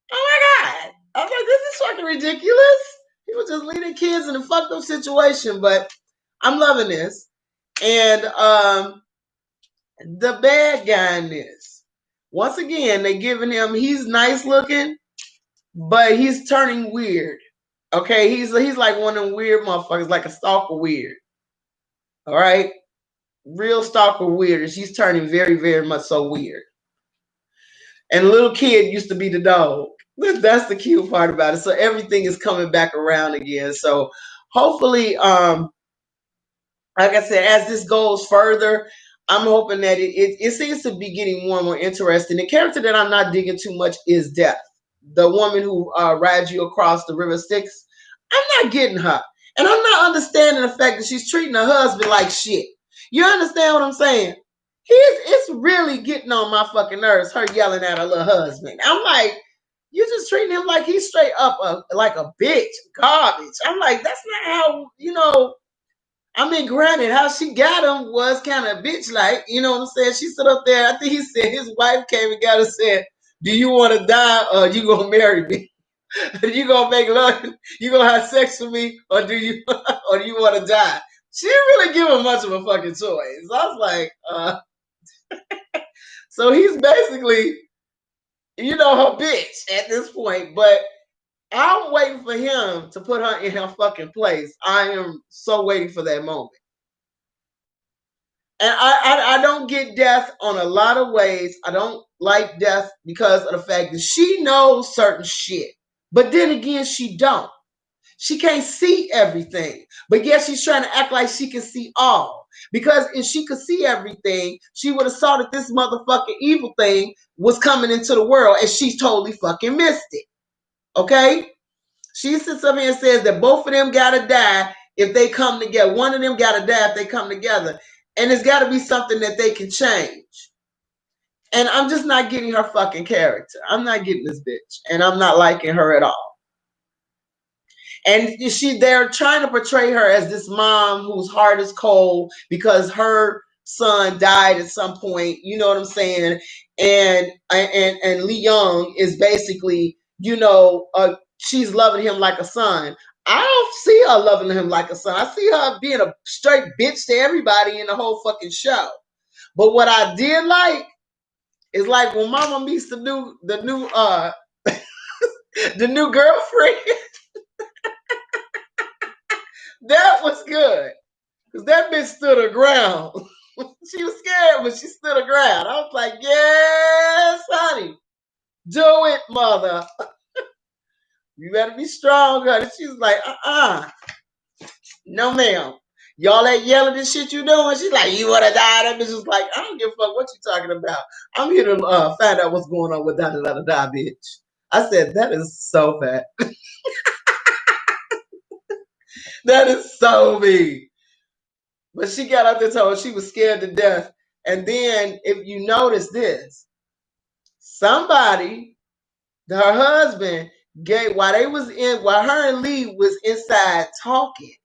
Oh my God. I was like, this is fucking ridiculous. He was just leading kids in a fucked up situation, but I'm loving this. And the bad guy in this, once again, they giving him, he's nice looking, but he's turning weird. Okay, he's like one of them weird motherfuckers, like a stalker weird. All right, real stalker weird. She's turning very, very much so weird. And the little kid used to be the dog. That's the cute part about it. So everything is coming back around again. So hopefully, like I said, as this goes further, I'm hoping that it seems to be getting more and more interesting. The character that I'm not digging too much is Death, the woman who rides you across the river Styx. I'm not getting her, and I'm not understanding the fact that she's treating her husband like shit. You understand what I'm saying? It's really getting on my fucking nerves. Her yelling at her little husband. I'm like, you just treating him like he's straight up like a bitch, garbage. I'm like, that's not how you know. I mean, granted, how she got him was kind of bitch like, you know what I'm saying? She stood up there. I think he said his wife came and got her said, do you want to die or you going to marry me? You going to make love? You going to have sex with me or do you want to die? she didn't really give him much of a fucking choice. I was like, so he's basically, her bitch at this point. But I'm waiting for him to put her in her fucking place. I am so waiting for that moment. And I don't get death on a lot of ways. I don't like death because of the fact that she knows certain shit. But then again, she don't. She can't see everything. But yet she's trying to act like she can see all. Because if she could see everything, she would have saw that this motherfucking evil thing was coming into the world and she totally fucking missed it. Okay? She sits up here and says that both of them gotta die if they come together. One of them gotta die if they come together. And it's gotta be something that they can change. And I'm just not getting her fucking character. I'm not getting this bitch. And I'm not liking her at all. And they're trying to portray her as this mom whose heart is cold because her son died at some point. You know what I'm saying? And Lee Young is basically, she's loving him like a son. I don't see her loving him like a son. I see her being a straight bitch to everybody in the whole fucking show. But what I did like is like when Mama meets the new the new girlfriend. That was good. Because that bitch stood her ground. She was scared, but she stood her ground. I was like, yes, honey. Do it, mother. You better be strong, honey. She was like, no, ma'am. Y'all that yelling and shit you doing? She's like, you would have died. That bitch was like, I don't give a fuck what you talking about. I'm here to find out what's going on with da-da-da-da-da, bitch. I said, that is so fat. That is so mean. But she got out there told her she was scared to death. And then if you notice this, somebody, her husband, while her and Lee was inside talking,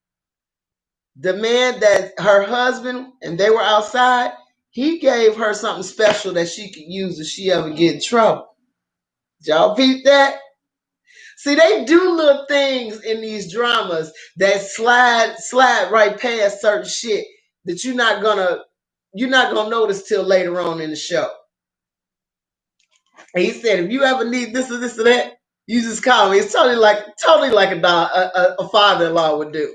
the man that her husband and they were outside, he gave her something special that she could use if she ever get in trouble. Did y'all peep that? See, they do little things in these dramas that slide right past certain shit that you're not gonna notice till later on in the show. And he said, if you ever need this or this or that, you just call me. It's totally like a father-in-law would do.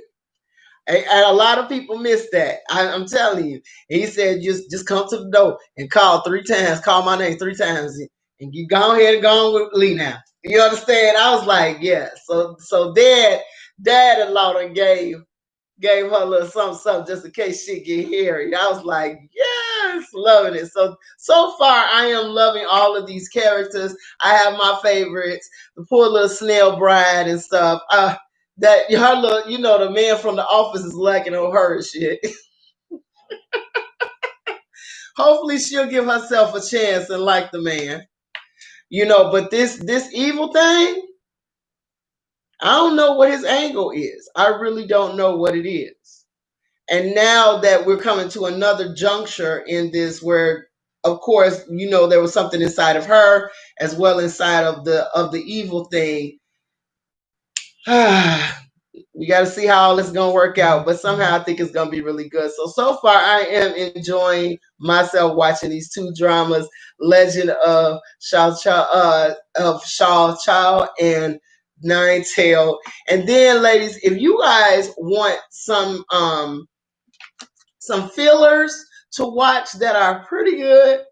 And a lot of people miss that. I'm telling you. And he said, just come to the door and call 3 times. Call my name 3 times, and you go ahead and go on with Lee now. You understand? I was like, yeah. So dad-in-law gave her a little something just in case she get hairy. I was like, yes, loving it. So far, I am loving all of these characters. I have my favorites, the poor little snail bride and stuff. That her little, the man from the office is lacking on her and shit. Hopefully, she'll give herself a chance and like the man. But this evil thing, I don't know what his angle is. I really don't know what it is. And now that we're coming to another juncture in this where, of course, there was something inside of her as well inside of the evil thing. We got to see how all this is going to work out. But somehow I think it's going to be really good. So far, I am enjoying myself watching these two dramas, Legend of Xiao Chou and Nine Tail. And then, ladies, if you guys want some fillers to watch that are pretty good.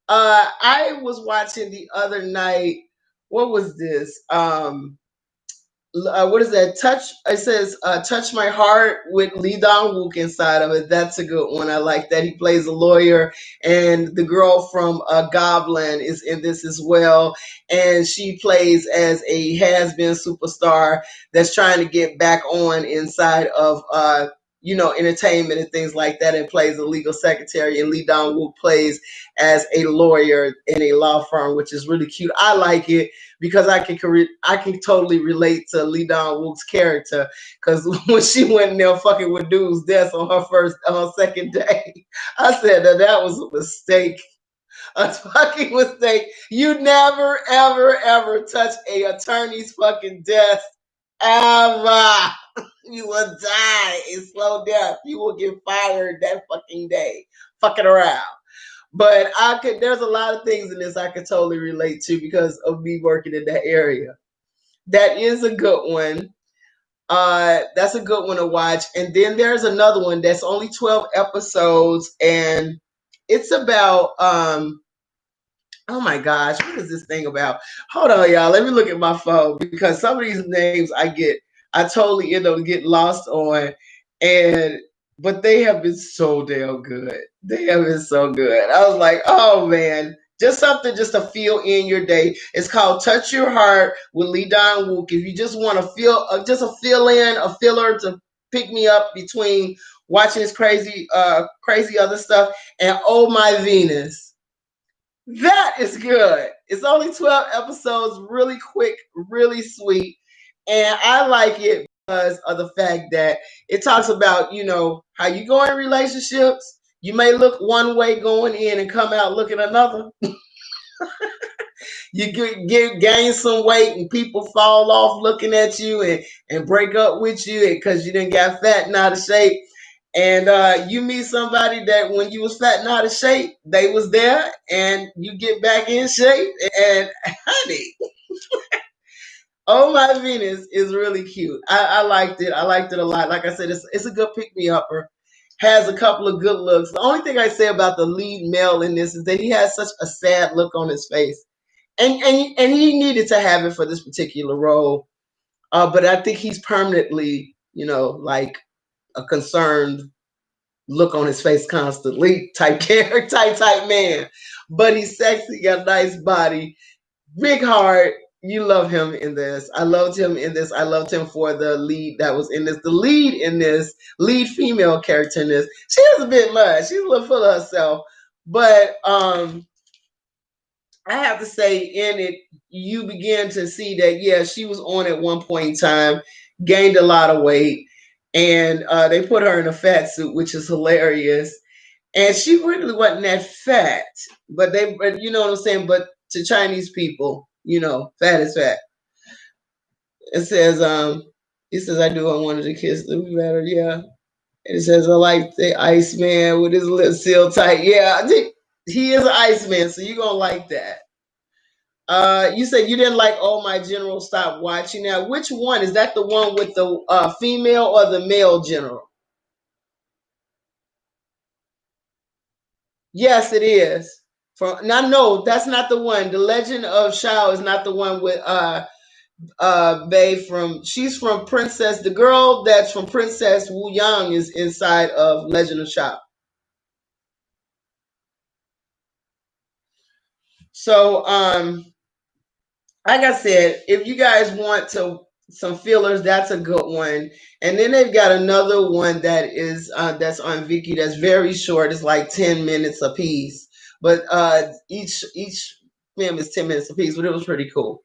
I was watching the other night. What was this? What is that? It says "Touch My Heart" with Lee Dong Wook inside of it. That's a good one. I like that. He plays a lawyer, and the girl from Goblin is in this as well, and she plays as a has-been superstar that's trying to get back on inside of entertainment and things like that, and plays a legal secretary. And Lee Dong Wook plays as a lawyer in a law firm, which is really cute. I like it because I can totally relate to Lee Dong Wook's character. Because when she went in there fucking with dude's desk on her second day, I said that was a mistake. A fucking mistake. You never, ever, ever touch a attorney's fucking desk. Ever. You will die a slow death. You will get fired that fucking day. Fucking around. But there's a lot of things in this I could totally relate to because of me working in that area. That is a good one. That's a good one to watch. And then there's another one that's only 12 episodes and it's about oh my gosh, what is this thing about? Hold on, y'all. Let me look at my phone because some of these names I totally end up getting lost on. And but they have been so damn good. They have been so good. I was like, oh man, just something just to feel in your day. It's called Touch Your Heart with Lee Don Wook. If you just want to feel, just a fill in, a filler to pick me up between watching this crazy other stuff and Oh My Venus. That is good. It's only 12 episodes, really quick, really sweet. And I like it because of the fact that it talks about, how you go in relationships. You may look one way going in and come out looking another. You gain some weight and people fall off looking at you and break up with you because you didn't get fat and out of shape. And you meet somebody that when you was fat and out of shape, they was there, and you get back in shape. And honey, Oh My Venus is really cute. I liked it. I liked it a lot. Like I said, it's a good pick me upper. Has a couple of good looks. The only thing I say about the lead male in this is that he has such a sad look on his face, and he needed to have it for this particular role. But I think he's permanently, like a concerned look on his face constantly type character, type man. But he's sexy, got a nice body, big heart. You love him in this. I loved him in this. I loved him for the lead that was in this. The lead in this, lead female character in this. She was a bit much. She's a little full of herself. But I have to say, in it, you begin to see that, yeah, she was on at one point in time, gained a lot of weight, and they put her in a fat suit, which is hilarious. And she really wasn't that fat, but you know what I'm saying? But to Chinese people, fat is fat. It says, he says, I do, I wanted to kiss the better, yeah. It says, I like the Iceman with his lips sealed tight. Yeah, I think he is an Iceman, so you're going to like that. You said you didn't like Oh My General Stop Watching. Now, which one? Is that the one with the female or the male general? Yes, it is. Now, no, that's not the one. The Legend of Xiao is not the one with Bei from. She's from Princess. The girl that's from Princess Wu Yang is inside of Legend of Xiao. So, like I said, if you guys want to some fillers, that's a good one. And then they've got another one that's on Viki that's very short. It's like 10 minutes a piece, but each film is 10 minutes a piece. But it was pretty cool.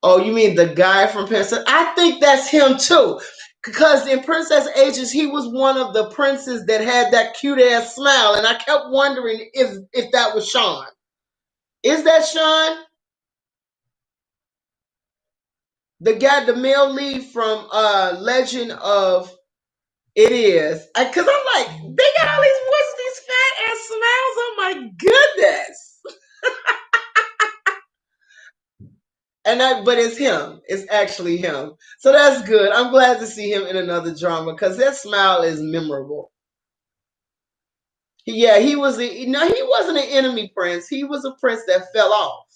Oh, you mean the guy from Princess? I think that's him too. Because in Princess Ages, he was one of the princes that had that cute ass smile, and I kept wondering if that was Sean. Is that Sean? The guy, the male lead from Legend of It Is. Because I'm like, they got all these fat ass smiles. Oh my goodness. But it's him. It's actually him. So that's good. I'm glad to see him in another drama because that smile is memorable. Yeah, he was. No, he wasn't an enemy prince. He was a prince that fell off.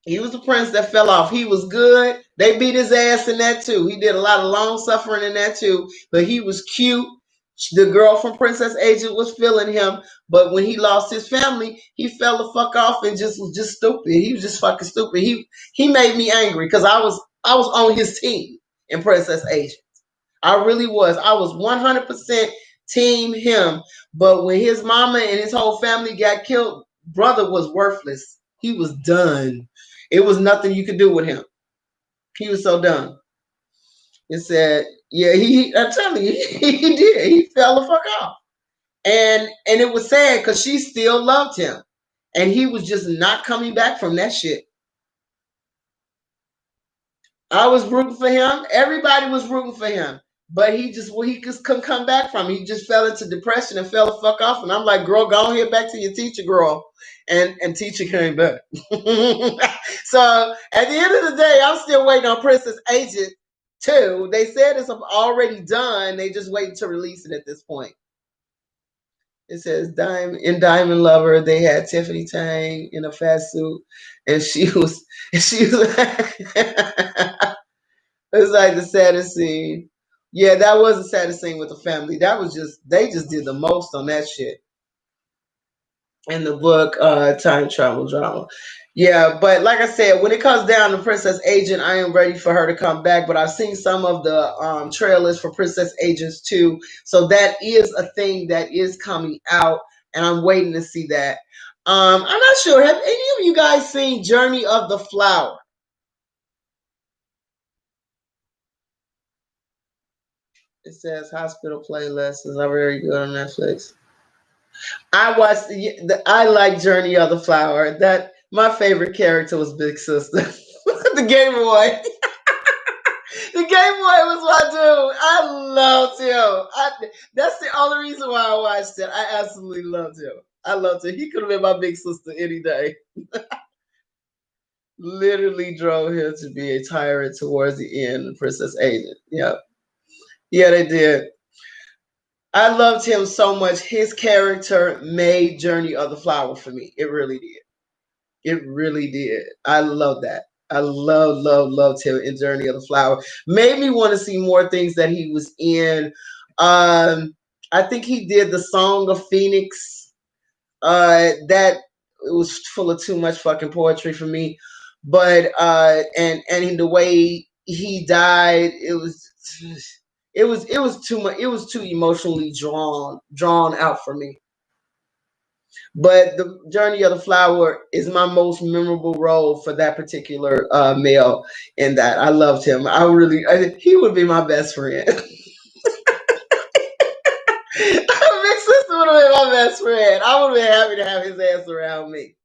He was the prince that fell off. He was good. They beat his ass in that too. He did a lot of long suffering in that too. But he was cute. The girl from Princess Agent was feeling him. But when he lost his family, he fell the fuck off and just was just stupid. He was just fucking stupid. He made me angry because I was on his team in Princess Agent. I really was. I was 100% team him. But when his mama and his whole family got killed, brother was worthless. He was done. It was nothing you could do with him. He was so done. It said, yeah, I'm telling you, he did. He fell the fuck off. And it was sad because she still loved him. And he was just not coming back from that shit. I was rooting for him. Everybody was rooting for him. But he just couldn't come back from it. He just fell into depression and fell the fuck off. And I'm like, girl, go on here back to your teacher, girl. And teacher came back. So at the end of the day, I'm still waiting on Princess Agent 2. They said it's already done. They just waiting to release it at this point. It says Diamond Lover. They had Tiffany Tang in a fat suit, and she was it's like the saddest scene. Yeah, that was the saddest scene with the family. That was just they just did the most on that shit in the book, time travel drama. Yeah, but like I said, when it comes down to Princess Agent, I am ready for her to come back. But I've seen some of the trailers for Princess Agents too, so that is a thing that is coming out, and I'm waiting to see that. I'm not sure. Have any of you guys seen Journey of the Flower? It says hospital playlists is very good on Netflix. I watched I like Journey of the Flower. That my favorite character was Big Sister. The Game Boy. The Game Boy was my dude. I loved him. That's the only reason why I watched it. I absolutely loved him. I loved him. He could have been my big sister any day. Literally drove him to be a tyrant towards the end, Princess Agent. Yeah. Yeah, they did. I loved him so much. His character made Journey of the Flower for me. It really did. It really did. I love that. I loved him in Journey of the Flower. Made me want to see more things that he was in. I think he did the Song of Phoenix. That it was full of too much fucking poetry for me. But and in the way he died, it was too much. It was too emotionally drawn out for me. But the Journey of the Flower is my most memorable role for that particular male. In that, I loved him. He would be my best friend. Big sister would have been my best friend. I would have been happy to have his ass around me.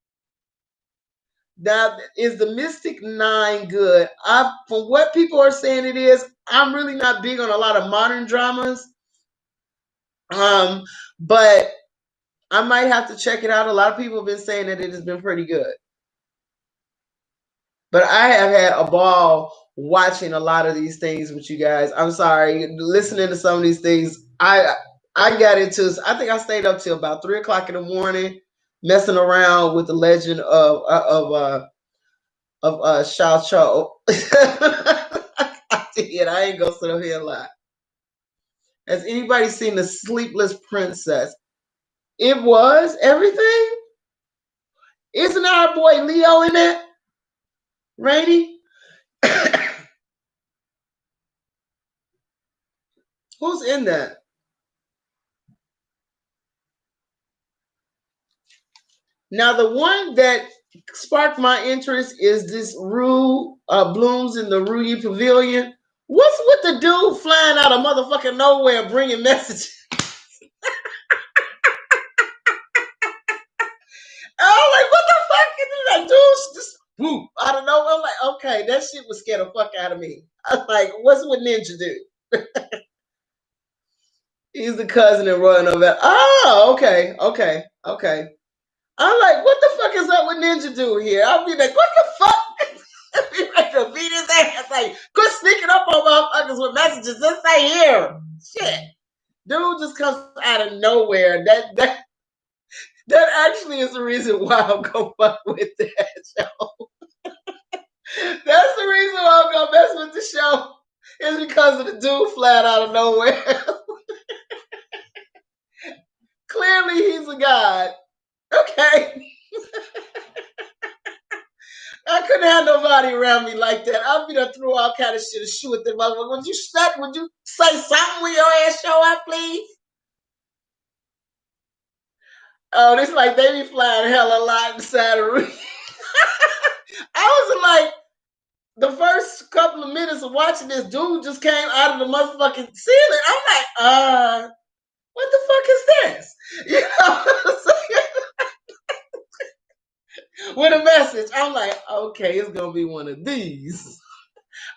Now, is the Mystic Nine good? From what people are saying, it is. I'm really not big on a lot of modern dramas, um, but I might have to check it out. A lot of people have been saying that it has been pretty good. But I have had a ball watching a lot of these things with you guys. I'm sorry, listening to some of these things. I got into. I think I stayed up till about 3 o'clock in the morning, messing around with the Legend of Xiao Chou. I did. I ain't gonna sit up here and lie. Has anybody seen the Sleepless Princess? It was everything. Isn't our boy Leo in that? Rainy? Who's in that? Now, the one that sparked my interest is this Rue Blooms in the Rue Pavilion. What's with the dude flying out of motherfucking nowhere bringing messages? I'm like, what the fuck? And like, dude, just whoop out of nowhere. I'm like, okay, that shit was scared the fuck out of me. I'm like, what's with Ninja do? He's the cousin and running over. Oh, okay. I'm like, what the fuck is up with Ninja Dude here? I'll be like, what the fuck? Be ready to beat his ass. Like, quit sneaking up on motherfuckers with messages. Just say here. Shit. Dude just comes out of nowhere. That actually is the reason why I'm gonna fuck with that show. That's the reason why I'm gonna mess with the show. Is because of the dude flat out of nowhere. Clearly he's a god. Okay. I couldn't have nobody around me like that. I'd be there through all kind of shit and shoot at them. Would you shut? Would you say something when your ass show up, please? Oh, this like they be flying hella lot inside of me. I was like, the first couple of minutes of watching this dude just came out of the motherfucking ceiling. I'm like, what the fuck is this? You know, with a message. I'm like, okay, it's gonna be one of these.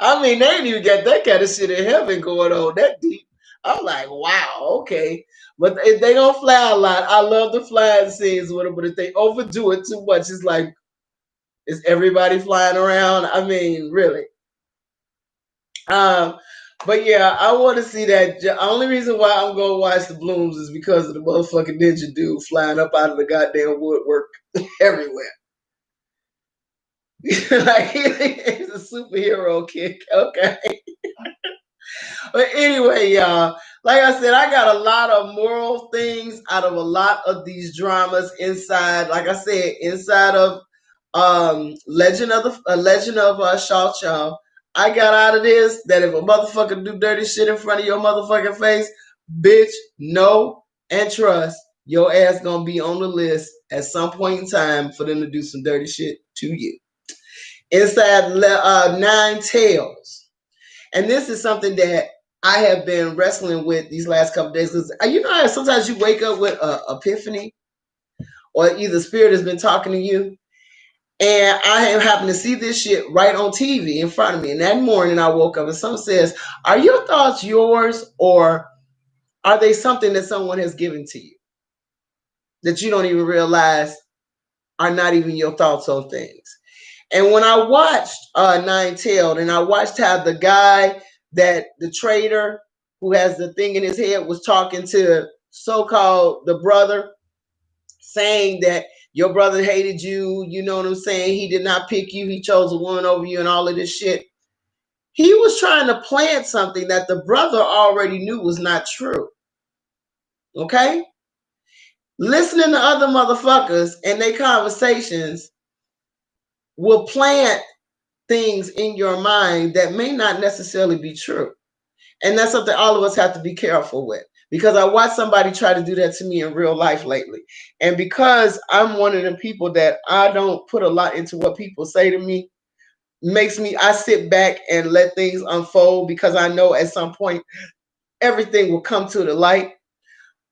I mean, they ain't even got that kind of shit in heaven going on that deep. I'm like, wow, okay. But if they don't fly a lot, I love the flying scenes with them. But if they overdo it too much, it's like, is everybody flying around? I mean, really. Um, but yeah, I want to see that. The only reason why I'm going to watch the Blooms is because of the motherfucking ninja dude flying up out of the goddamn woodwork everywhere. Like he's a superhero kick. Okay. But anyway, y'all, like I said, I got a lot of moral things out of a lot of these dramas inside. Like I said, inside of Legend of Xiao Chou. I got out of this that if a motherfucker do dirty shit in front of your motherfucking face, bitch, know and trust your ass gonna be on the list at some point in time for them to do some dirty shit to you. Inside Nine Tails. And this is something that I have been wrestling with these last couple of days because you know how sometimes you wake up with an epiphany or either spirit has been talking to you. And I have happened to see this shit right on TV in front of me. And that morning I woke up and someone says, are your thoughts yours or are they something that someone has given to you that you don't even realize are not even your thoughts on things? And when I watched Nine Tailed and I watched how the guy that the trader who has the thing in his head was talking to so-called the brother, saying that your brother hated you, you know what I'm saying? He did not pick you, he chose a woman over you and all of this shit. He was trying to plant something that the brother already knew was not true. Okay? Listening to other motherfuckers and their conversations will plant things in your mind that may not necessarily be true. And that's something all of us have to be careful with. Because I watched somebody try to do that to me in real life lately. And because I'm one of the people that I don't put a lot into what people say to me, makes me, I sit back and let things unfold because I know at some point everything will come to the light.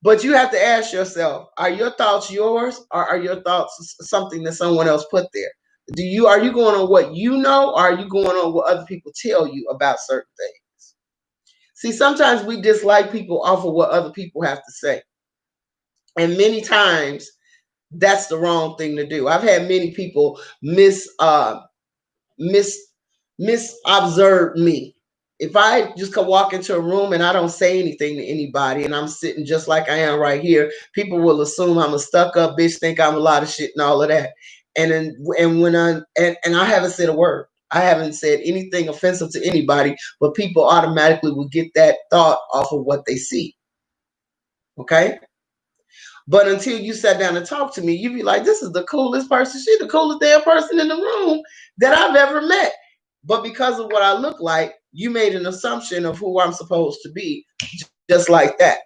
But you have to ask yourself, are your thoughts yours or are your thoughts something that someone else put there? Are you going on what you know or are you going on what other people tell you about certain things? See, sometimes we dislike people off of what other people have to say. And many times that's the wrong thing to do. I've had many people mis misobserve me. If I just could walk into a room and I don't say anything to anybody and I'm sitting just like I am right here, people will assume I'm a stuck up bitch, think I'm a lot of shit and all of that. And when I haven't said a word. I haven't said anything offensive to anybody, but people automatically will get that thought off of what they see. Okay? But until you sat down and talked to me, you'd be like, this is the coolest person. She's the coolest damn person in the room that I've ever met. But because of what I look like, you made an assumption of who I'm supposed to be, just like that.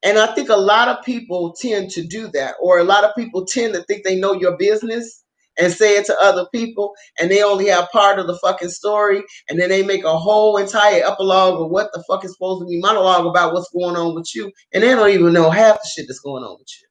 And I think a lot of people tend to do that, or a lot of people tend to think they know your business and say it to other people, and they only have part of the fucking story, and then they make a whole entire epilogue of what the fuck is supposed to be monologue about what's going on with you, and they don't even know half the shit that's going on with you.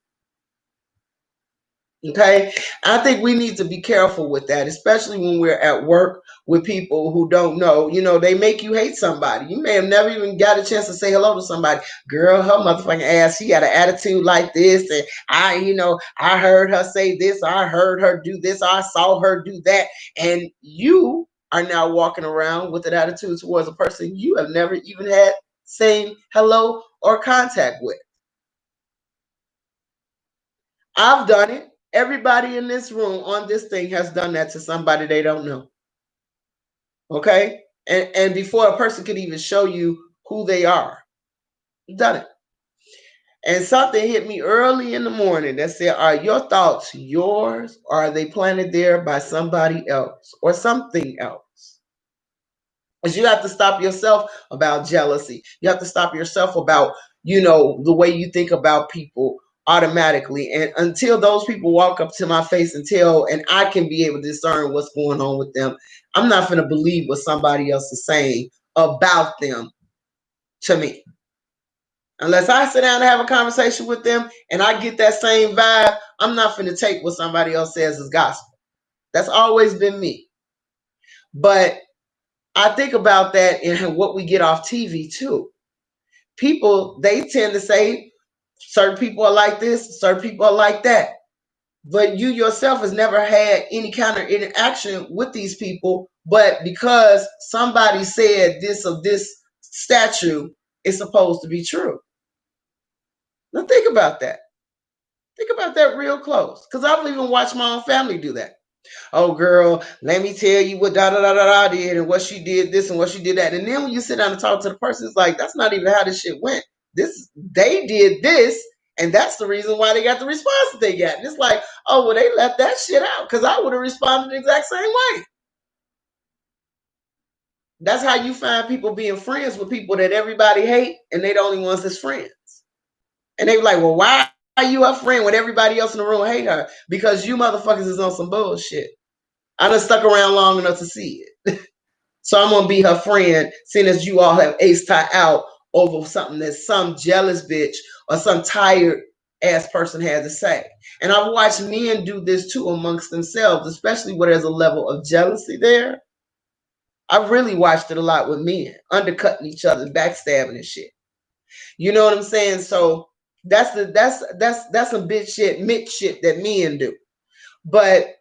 Okay, I think we need to be careful with that, especially when we're at work with people who don't know. You know, they make you hate somebody. You may have never even got a chance to say hello to somebody. Girl, her motherfucking ass, she got an attitude like this, and I heard her say this, I heard her do this, I saw her do that, and you are now walking around with an attitude towards a person you have never even had saying hello or contact with. I've done it. Everybody in this room on this thing has done that to somebody they don't know. Okay? And before a person could even show you who they are, you've done it. And something hit me early in the morning that said, are your thoughts yours or are they planted there by somebody else or something else? Because you have to stop yourself about jealousy. You have to stop yourself about, the way you think about people automatically. And until those people walk up to my face and tell, and I can be able to discern what's going on with them, I'm not going to believe what somebody else is saying about them to me. Unless I sit down and have a conversation with them and I get that same vibe, I'm not going to take what somebody else says as gospel. That's always been me. But I think about that in what we get off TV too. People, they tend to say certain people are like this, certain people are like that. But you yourself has never had any kind of interaction with these people. But because somebody said this of this statue is supposed to be true. Now think about that. Think about that real close. Because I've even watched my own family do that. Oh, girl, let me tell you what da da da da da did and what she did this and what she did that. And then when you sit down and talk to the person, it's like, that's not even how this shit went. They did this, and that's the reason why they got the response that they got. And it's like, oh, well, they left that shit out because I would have responded the exact same way. That's how you find people being friends with people that everybody hate, and they the only ones that's friends. And they were like, well, why are you her friend when everybody else in the room hate her? Because you motherfuckers is on some bullshit. I done stuck around long enough to see it. So I'm gonna be her friend, seeing as you all have ace tie out over something that some jealous bitch or some tired ass person had to say. And I've watched men do this too amongst themselves, especially where there's a level of jealousy there. I've really watched it a lot with men, undercutting each other, backstabbing and shit. You know what I'm saying? So that's some bitch shit, Mitch shit that men do. But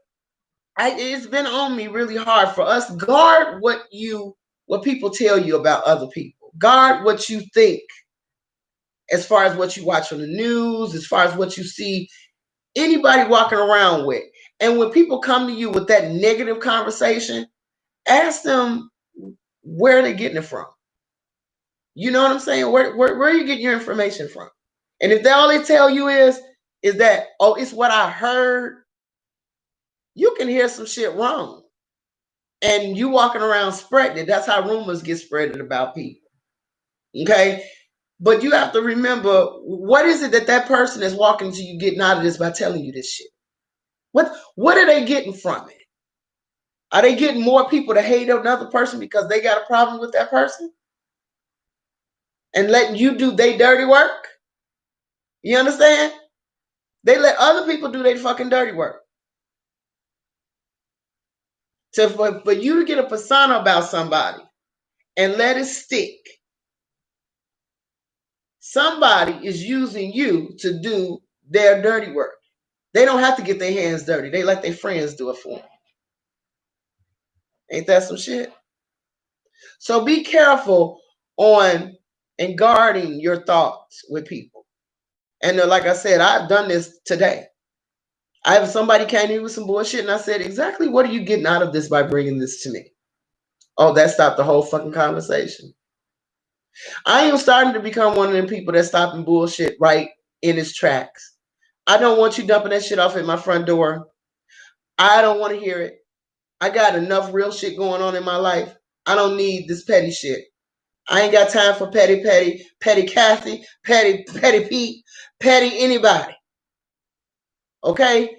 it's been on me really hard for us. Guard what people tell you about other people. Guard what you think as far as what you watch on the news, as far as what you see anybody walking around with. And when people come to you with that negative conversation, ask them where they're getting it from. You know what I'm saying? Where are you getting your information from? And if all they tell you is that, oh, it's what I heard, you can hear some shit wrong. And you walking around spreading it. That's how rumors get spreaded about people. Okay? But you have to remember, what is it that person is walking to you getting out of this by telling you this shit? What are they getting from it? Are they getting more people to hate another person because they got a problem with that person? And letting you do their dirty work? You understand? They let other people do their fucking dirty work. So for you to get a persona about somebody and let it stick, somebody is using you to do their dirty work. They don't have to get their hands dirty. They let their friends do it for them. Ain't that some shit? So be careful on and guarding your thoughts with people. And like I said, I've done this today. I have somebody came to me with some bullshit, and I said, exactly what are you getting out of this by bringing this to me? Oh, that stopped the whole fucking conversation. I am starting to become one of them people that's stopping bullshit right in its tracks. I don't want you dumping that shit off at my front door. I don't want to hear it. I got enough real shit going on in my life. I don't need this petty shit. I ain't got time for petty Kathy, petty Pete, petty anybody. Okay?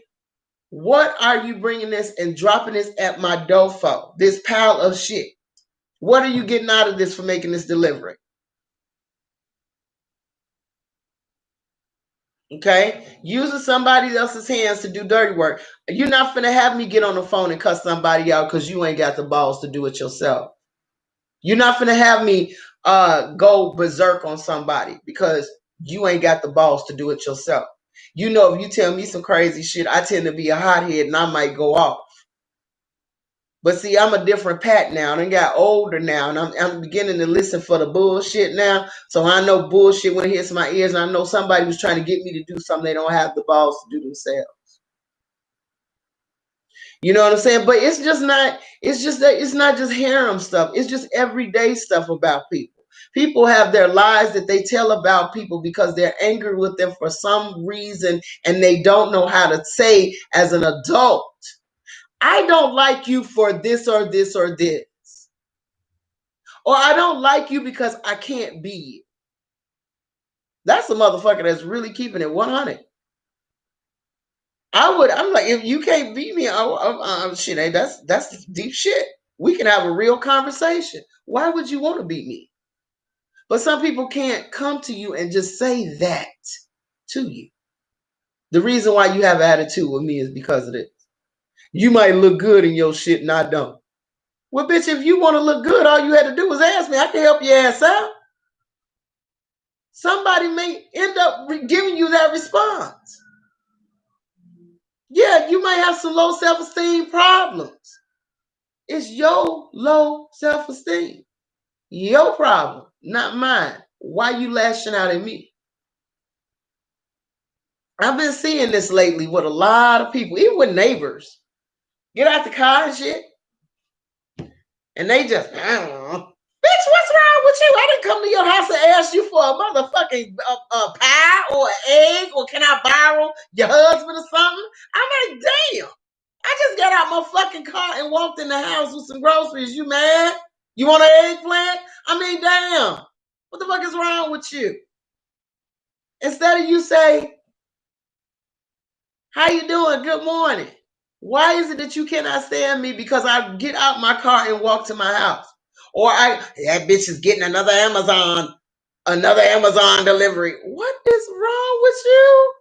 What are you bringing this and dropping this at my door for? This pile of shit. What are you getting out of this for making this delivery? Okay? Using somebody else's hands to do dirty work. You're not finna have me get on the phone and cuss somebody out because you ain't got the balls to do it yourself. You're not finna have me go berserk on somebody because you ain't got the balls to do it yourself. You know, if you tell me some crazy shit, I tend to be a hothead and I might go off. But see, I'm a different Pat now. I got older now, and I'm beginning to listen for the bullshit now. So I know bullshit when it hits my ears, and I know somebody was trying to get me to do something they don't have the balls to do themselves. You know what I'm saying? But it's just not. It's just that it's not just harem stuff. It's just everyday stuff about people. People have their lies that they tell about people because they're angry with them for some reason, and they don't know how to say as an adult, I don't like you for this or this or this. Or I don't like you because I can't be you. That's a motherfucker that's really keeping it 100. I'm like, if you can't beat me, shit, hey, that's deep shit. We can have a real conversation. Why would you want to beat me? But some people can't come to you and just say that to you. The reason why you have attitude with me is because of this. You might look good in your shit and I don't. Well, bitch, if you want to look good, all you had to do was ask me. I can help your ass out. Somebody may end up giving you that response. Yeah, you might have some low self-esteem problems. It's your low self-esteem. Your problem, not mine. Why you lashing out at me? I've been seeing this lately with a lot of people, even with neighbors. Get out the car and shit. And they just, I don't know. Bitch, what's wrong with you? I didn't come to your house and ask you for a motherfucking pie or an egg, or can I borrow your husband or something? I'm like, damn. I just got out my fucking car and walked in the house with some groceries. You mad? You want an eggplant? I mean, damn. What the fuck is wrong with you? Instead of you say, how you doing? Good morning. Why is it that you cannot stand me because I get out my car and walk to my house? Or that bitch is getting another Amazon delivery. What is wrong with you?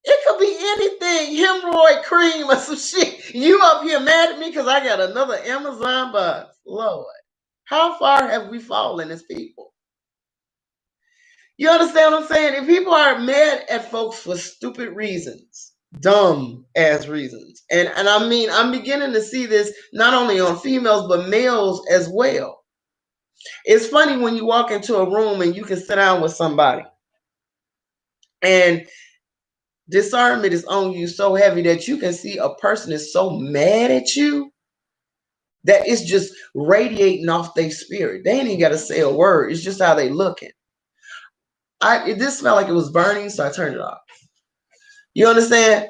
It could be anything, hemorrhoid cream or some shit. You up here mad at me because I got another Amazon box. Lord, how far have we fallen as people? You understand what I'm saying? If people are mad at folks for stupid reasons, dumb ass reasons, and I mean, I'm beginning to see this not only on females but males as well. It's funny when you walk into a room and you can sit down with somebody and discernment is on you so heavy that you can see a person is so mad at you that it's just radiating off their spirit. They ain't even got to say a word. It's just how they looking. This smelled like it was burning, so I turned it off. You understand?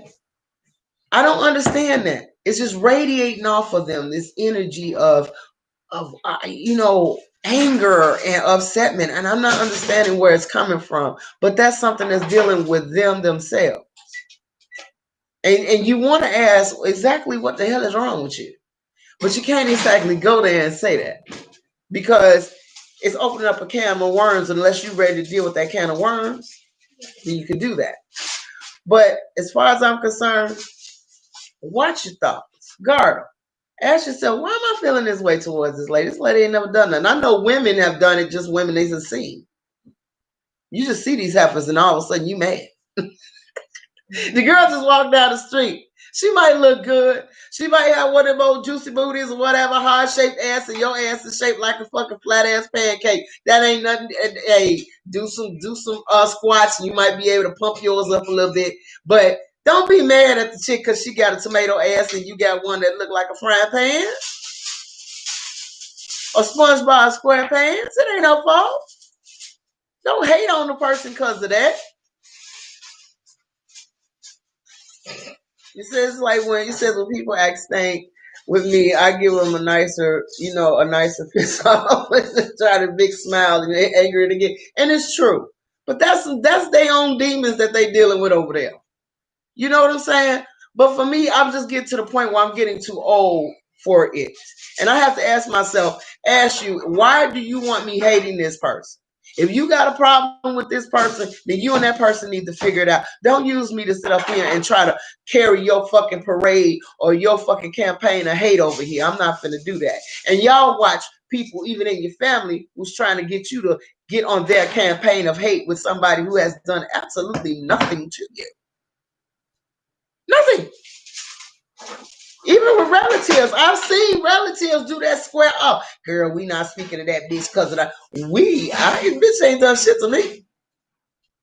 I don't understand that. It's just radiating off of them, this energy of anger and upsetment. And I'm not understanding where it's coming from. But that's something that's dealing with them themselves. And you want to ask exactly what the hell is wrong with you. But you can't exactly go there and say that. Because it's opening up a can of worms. Unless you're ready to deal with that can of worms, then you can do that. But as far as I'm concerned, watch your thoughts. Guard them. Ask yourself, why am I feeling this way towards this lady? This lady ain't never done that. I know women have done it, just women they just seen. You just see these heifers and all of a sudden you mad. The girl just walked down the street. She might look good. She might have one of them old juicy booties or whatever, heart-shaped ass, and your ass is shaped like a fucking flat-ass pancake. That ain't nothing. Hey, do some squats, and you might be able to pump yours up a little bit. But don't be mad at the chick because she got a tomato ass and you got one that look like a frying pan or SpongeBob SquarePants. It ain't her fault. Don't hate on the person because of that. You says like when people act stank with me, I give them a nicer piss off and try to big smile and they angry again. And it's true. But that's their own demons that they dealing with over there. You know what I'm saying? But for me, I'm just getting to the point where I'm getting too old for it. And I have to ask you, why do you want me hating this person? If you got a problem with this person, then you and that person need to figure it out. Don't use me to sit up here and try to carry your fucking parade or your fucking campaign of hate over here. I'm not finna do that. And y'all watch people, even in your family, who's trying to get you to get on their campaign of hate with somebody who has done absolutely nothing to you. Nothing. Even with relatives, I've seen relatives do that square up. Girl, we not speaking to that bitch because of that. Bitch ain't done shit to me.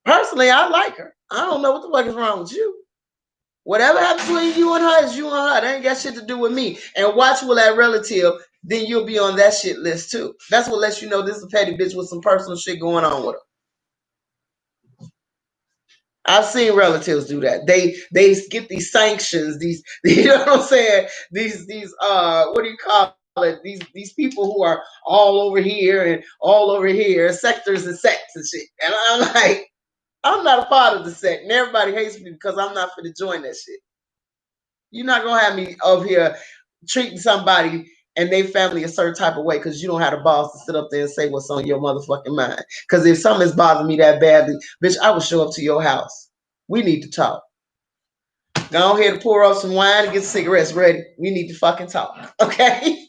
Personally, I like her. I don't know what the fuck is wrong with you. Whatever happens between you and her is you and her. That ain't got shit to do with me. And watch with that relative, then you'll be on that shit list too. That's what lets you know this is a petty bitch with some personal shit going on with her. I've seen relatives do that. They get these sanctions, these you know what I'm saying? These what do you call it? These people who are all over here and all over here, sectors and sects and shit. And I'm like, I'm not a part of the sect. And everybody hates me because I'm not finna join that shit. You're not gonna have me over here treating somebody and their family a certain type of way because you don't have the balls to sit up there and say what's on your motherfucking mind. Because if something's bothering me that badly, bitch, I will show up to your house. We need to talk. Go ahead and pour up some wine and get cigarettes ready. We need to fucking talk. Okay?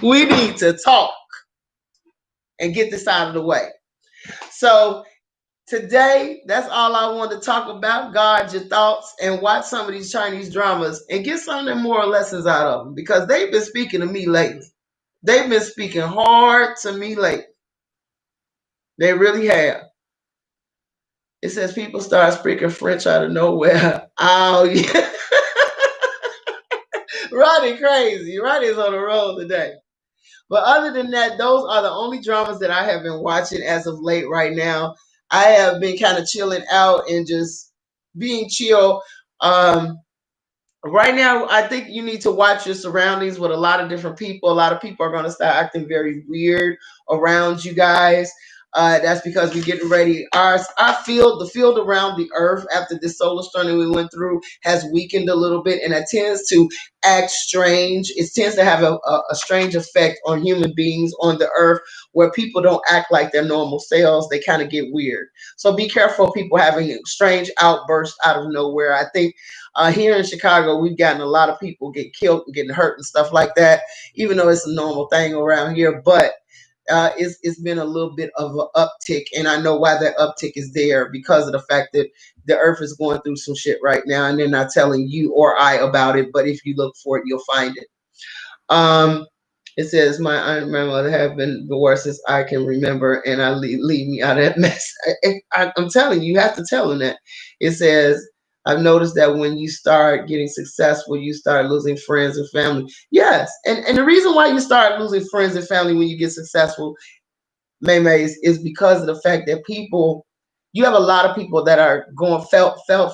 We need to talk and get this out of the way. So today, that's all I want to talk about. Guard your thoughts and watch some of these Chinese dramas and get some of them moral lessons out of them because they've been speaking to me lately. They've been speaking hard to me lately. They really have. It says people start speaking French out of nowhere. Oh, yeah. Ronnie crazy. Ronnie's on the road today. But other than that, those are the only dramas that I have been watching as of late right now. I have been kind of chilling out and just being chill. Right now, I think you need to watch your surroundings with a lot of different people. A lot of people are going to start acting very weird around you guys. That's because we're getting ready. Our field, the field around the Earth after this solar storm that we went through, has weakened a little bit, and it tends to act strange. It tends to have a strange effect on human beings on the Earth, where people don't act like their normal selves. They kind of get weird. So be careful of people having strange outbursts out of nowhere. I think here in Chicago, we've gotten a lot of people get killed and getting hurt and stuff like that, even though it's a normal thing around here. But it's been a little bit of an uptick, and I know why that uptick is there because of the fact that the earth is going through some shit right now, and they're not telling you or I about it. But if you look for it, you'll find it. Um, it says my aunt and grandmother have been divorced since I can remember, and I leave me out of that mess. I'm telling you, you have to tell them that. It says I've noticed that when you start getting successful, you start losing friends and family. Yes, and the reason why you start losing friends and family when you get successful, Meimei, is because of the fact that people, you have a lot of people that are going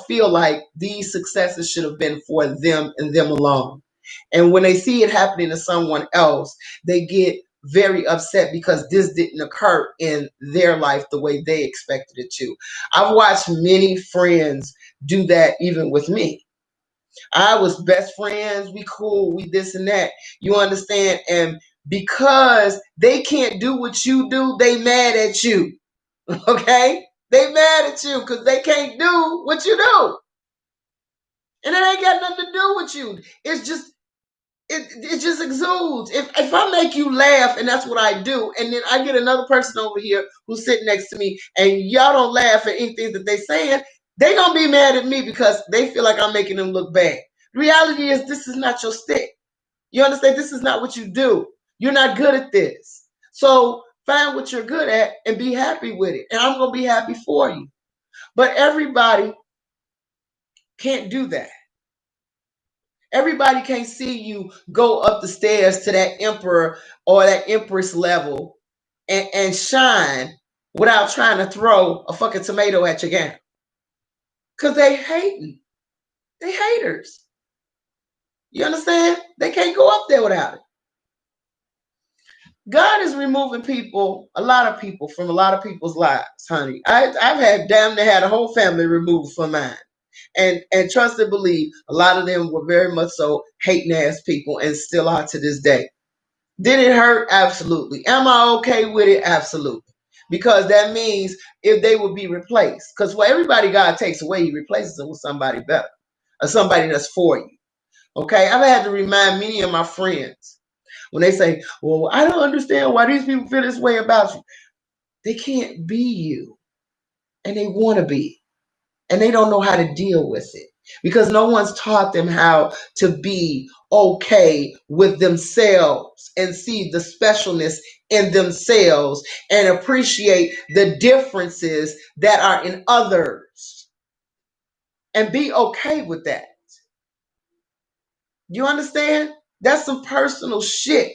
feel like these successes should have been for them and them alone. And when they see it happening to someone else, they get very upset because this didn't occur in their life the way they expected it to. I've watched many friends do that even with me. I was best friends, we cool, we this and that. You understand? And because they can't do what you do, they mad at you. Okay? They mad at you because they can't do what you do. And it ain't got nothing to do with you. It's just it just exudes. If I make you laugh and that's what I do, and then I get another person over here who's sitting next to me and y'all don't laugh at anything that they saying, they gonna be mad at me because they feel like I'm making them look bad. The reality is this is not your stick. You understand? This is not what you do. You're not good at this. So find what you're good at and be happy with it. And I'm gonna be happy for you. But everybody can't do that. Everybody can't see you go up the stairs to that emperor or that empress level and shine without trying to throw a fucking tomato at your gown. Because they hating. They haters. You understand? They can't go up there without it. God is removing people, a lot of people, from a lot of people's lives, honey. I've had damn near had a whole family removed from mine. And trust and believe, a lot of them were very much so hating ass people and still are to this day. Did it hurt? Absolutely. Am I okay with it? Absolutely. Because that means if they would be replaced. Because for everybody God takes away, he replaces them with somebody better. Or somebody that's for you. Okay? I've had to remind many of my friends when they say, well, I don't understand why these people feel this way about you. They can't be you. And they want to be. And they don't know how to deal with it because no one's taught them how to be okay with themselves and see the specialness in themselves and appreciate the differences that are in others and be okay with that. You understand? That's some personal shit.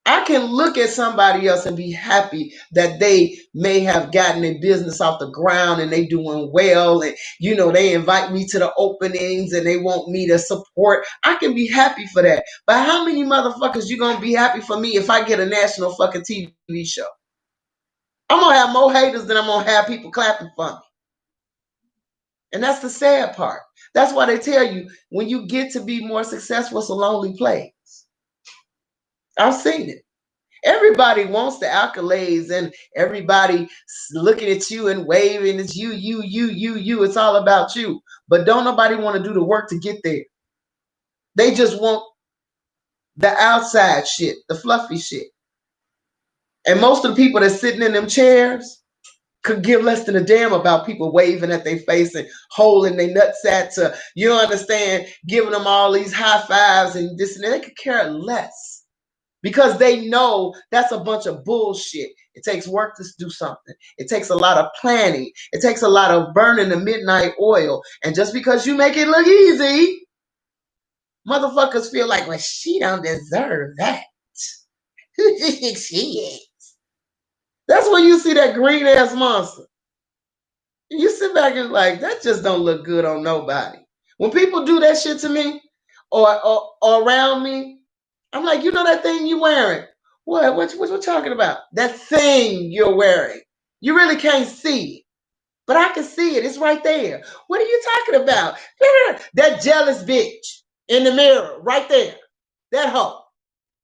I can look at somebody else and be happy that they may have gotten their business off the ground and they doing well, and they invite me to the openings and they want me to support. I can be happy for that. But how many motherfuckers you gonna be happy for me if I get a national fucking TV show? I'm gonna have more haters than I'm gonna have people clapping for me. And that's the sad part. That's why they tell you when you get to be more successful, it's a lonely place. I've seen it. Everybody wants the accolades and everybody looking at you and waving. It's you. It's all about you. But don't nobody want to do the work to get there. They just want the outside shit, the fluffy shit. And most of the people that's sitting in them chairs could give less than a damn about people waving at their face and holding their nutsack to, you understand, giving them all these high fives and this and that. They could care less because they know that's a bunch of bullshit. It takes work to do something. It takes a lot of planning. It takes a lot of burning the midnight oil. And just because you make it look easy, motherfuckers feel like, well, she don't deserve that. Who do you think she is? That's when you see that green ass monster. You sit back and like, that just don't look good on nobody. When people do that shit to me or around me, I'm like, you know that thing you wearing? What you talking about? That thing you're wearing. You really can't see it. But I can see it. It's right there. What are you talking about? That jealous bitch in the mirror right there. That hoe.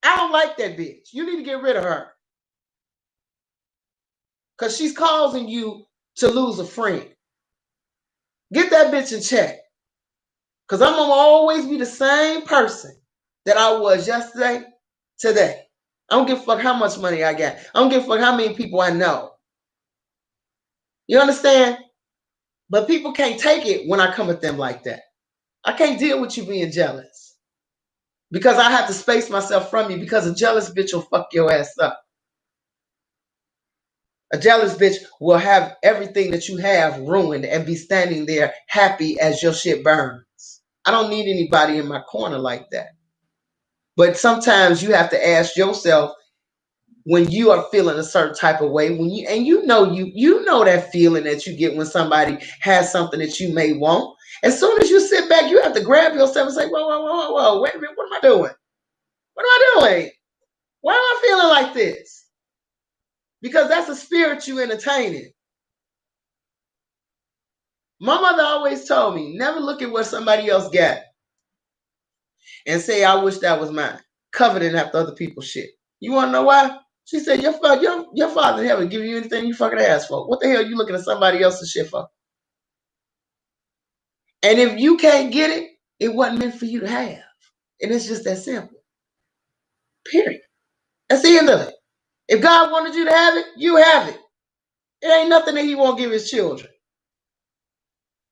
I don't like that bitch. You need to get rid of her. Because she's causing you to lose a friend. Get that bitch in check. Because I'm going to always be the same person that I was yesterday, today. I don't give a fuck how much money I got. I don't give a fuck how many people I know. You understand? But people can't take it when I come at them like that. I can't deal with you being jealous. Because I have to space myself from you because a jealous bitch will fuck your ass up. A jealous bitch will have everything that you have ruined and be standing there happy as your shit burns. I don't need anybody in my corner like that. But sometimes you have to ask yourself when you are feeling a certain type of way, when you know that feeling that you get when somebody has something that you may want. As soon as you sit back, you have to grab yourself and say, whoa, wait a minute, what am I doing? What am I doing? Why am I feeling like this? Because that's a spirit you entertaining. My mother always told me, never look at what somebody else got and say, I wish that was mine. Coveting after other people's shit. You want to know why? She said, your father in heaven give you anything you fucking ask for. What the hell are you looking at somebody else's shit for? And if you can't get it, it wasn't meant for you to have. And it's just that simple. Period. That's the end of it. If God wanted you to have it, you have it. It ain't nothing that he won't give his children.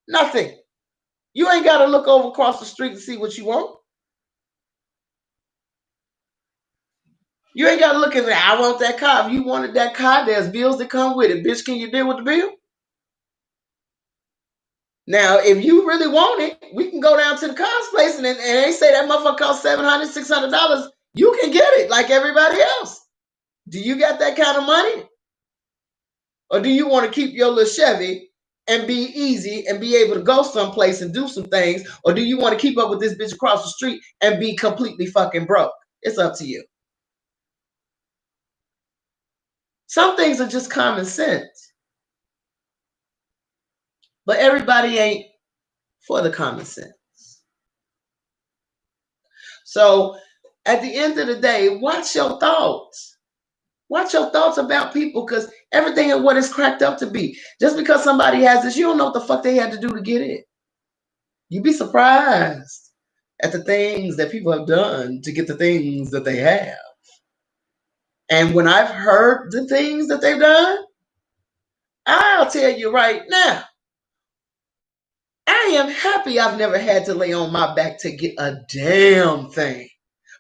Nothing. You ain't got to look over across the street to see what you want. You ain't got to look at it. I want that car. If you wanted that car, there's bills that come with it. Bitch, can you deal with the bill? Now, if you really want it, we can go down to the car's place and they say that motherfucker costs $700, $600. You can get it like everybody else. Do you got that kind of money? Or do you want to keep your little Chevy and be easy and be able to go someplace and do some things? Or do you want to keep up with this bitch across the street and be completely fucking broke? It's up to you. Some things are just common sense. But everybody ain't for the common sense. So at the end of the day, watch your thoughts. Watch your thoughts about people because everything is what it's cracked up to be. Just because somebody has this, you don't know what the fuck they had to do to get it. You'd be surprised at the things that people have done to get the things that they have. And when I've heard the things that they've done, I'll tell you right now, I am happy I've never had to lay on my back to get a damn thing.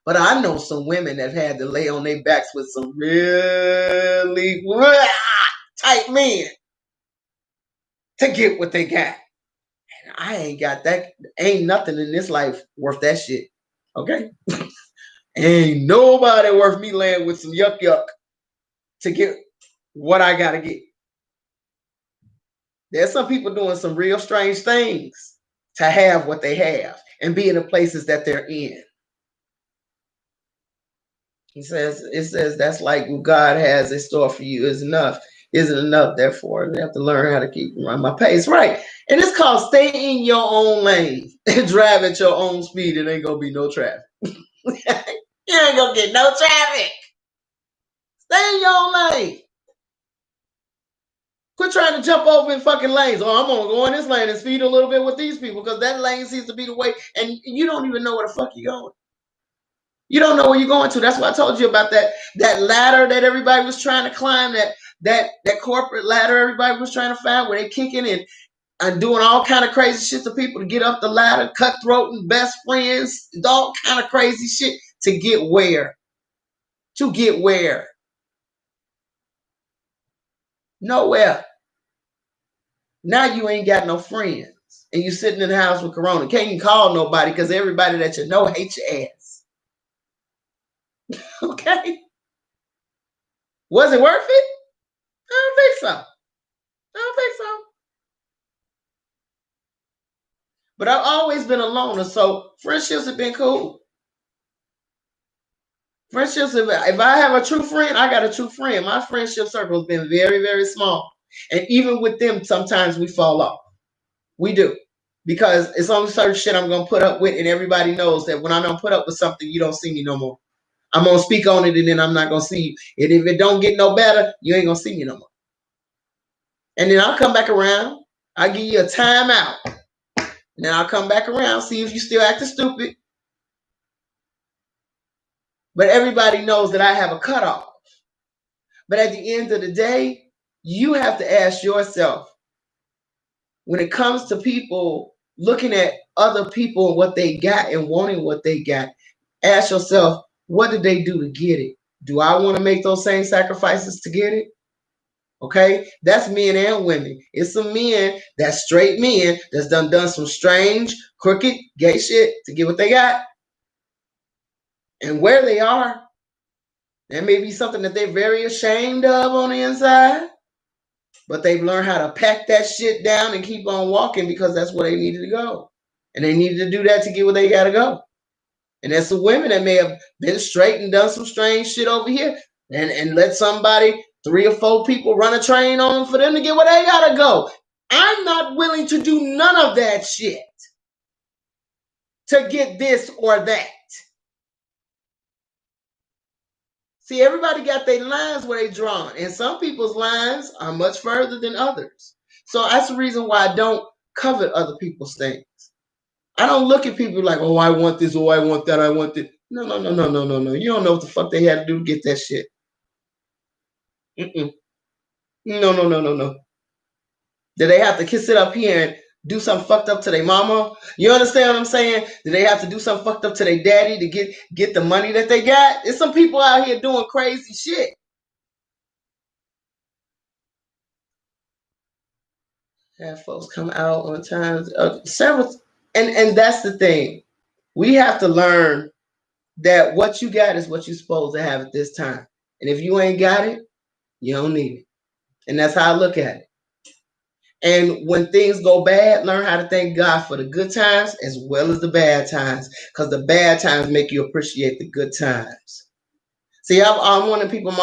But I know some women that had to lay on their backs with some really tight men to get what they got. And I ain't got that. Ain't nothing in this life worth that shit. Okay? Ain't nobody worth me laying with some yuck to get what I gotta get. There's some people doing some real strange things to have what they have and be in the places that they're in. It says that's like what God has in store for you is enough. Isn't enough, therefore, I have to learn how to keep around my pace. Right. And it's called stay in your own lane and drive at your own speed. It ain't gonna be no traffic. You ain't gonna get no traffic. Stay in your own lane. Quit trying to jump over in fucking lanes. Oh, I'm gonna go in this lane and speed a little bit with these people because that lane seems to be the way, and you don't even know where the fuck you're going. You don't know where you're going to. That's why I told you about that ladder that everybody was trying to climb, that corporate ladder everybody was trying to find, where they kicking and doing all kind of crazy shit to people to get up the ladder, cutthroat and best friends, all kind of crazy shit to get where? To get where? Nowhere. Now you ain't got no friends. And you sitting in the house with Corona. Can't even call nobody because everybody that you know hates your ass. Okay? Was it worth it? I don't think so. I don't think so. But I've always been a loner, so friendships have been cool. Friendships, if I have a true friend, I got a true friend. My friendship circle has been very, very small. And even with them, sometimes we fall off. We do. Because it's only certain shit I'm going to put up with, and everybody knows that when I don't put up with something, you don't see me no more. I'm going to speak on it, and then I'm not going to see you. And if it don't get no better, you ain't going to see me no more. And then I'll come back around. I'll give you a timeout. And then I'll come back around, see if you still acting stupid. But everybody knows that I have a cutoff. But at the end of the day, you have to ask yourself, when it comes to people looking at other people and what they got and wanting what they got, ask yourself, what did they do to get it? Do I want to make those same sacrifices to get it? Okay, that's men and women. It's some men, that's straight men, that's done some strange, crooked, gay shit to get what they got. And where they are, that may be something that they're very ashamed of on the inside, but they've learned how to pack that shit down and keep on walking because that's where they needed to go. And they needed to do that to get where they got to go. And there's some women that may have been straight and done some strange shit over here and let somebody, 3 or 4 people run a train on them for them to get where they got to go. I'm not willing to do none of that shit to get this or that. See, everybody got their lines where they drawn, and some people's lines are much further than others. So that's the reason why I don't covet other people's things. I don't look at people like, oh, I want this, oh, I want that, I want this. No. You don't know what the fuck they had to do to get that shit. No. Did they have to sit up here and do something fucked up to their mama? You understand what I'm saying? Did they have to do something fucked up to their daddy to get the money that they got? There's some people out here doing crazy shit. Have folks come out on times several, and that's the thing. We have to learn that what you got is what you're supposed to have at this time. And if you ain't got it, you don't need it. And that's how I look at it. And when things go bad, learn how to thank God for the good times as well as the bad times, because the bad times make you appreciate the good times. See, I'm one of the people. I'm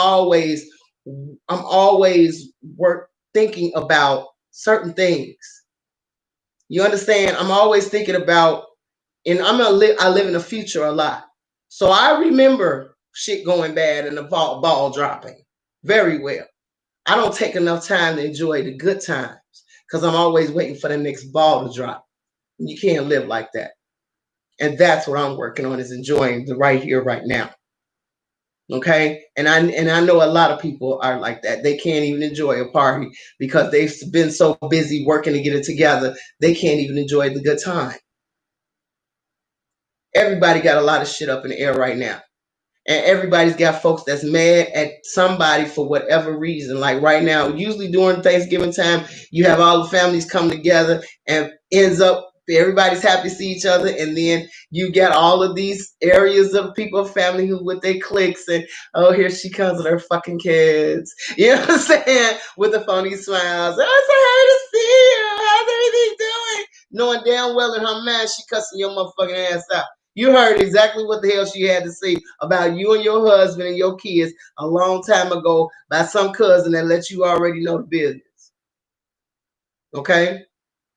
always thinking about certain things. You understand? I'm always thinking about, and I live in the future a lot. So I remember shit going bad and the ball dropping very well. I don't take enough time to enjoy the good times because I'm always waiting for the next ball to drop. You can't live like that. And that's what I'm working on, is enjoying the right here, right now. Okay? And I know a lot of people are like that. They can't even enjoy a party because they've been so busy working to get it together. They can't even enjoy the good time. Everybody got a lot of shit up in the air right now. And everybody's got folks that's mad at somebody for whatever reason. Like right now, usually during Thanksgiving time, you have all the families come together and ends up everybody's happy to see each other. And then you get all of these areas of people, family who with their cliques and, oh, here she comes with her fucking kids. You know what I'm saying? With the phony smiles. Oh, it's so happy to see you. How's everything doing? Knowing damn well in her mind, she cussing your motherfucking ass out. You heard exactly what the hell she had to say about you and your husband and your kids a long time ago by some cousin that let you already know the business. Okay?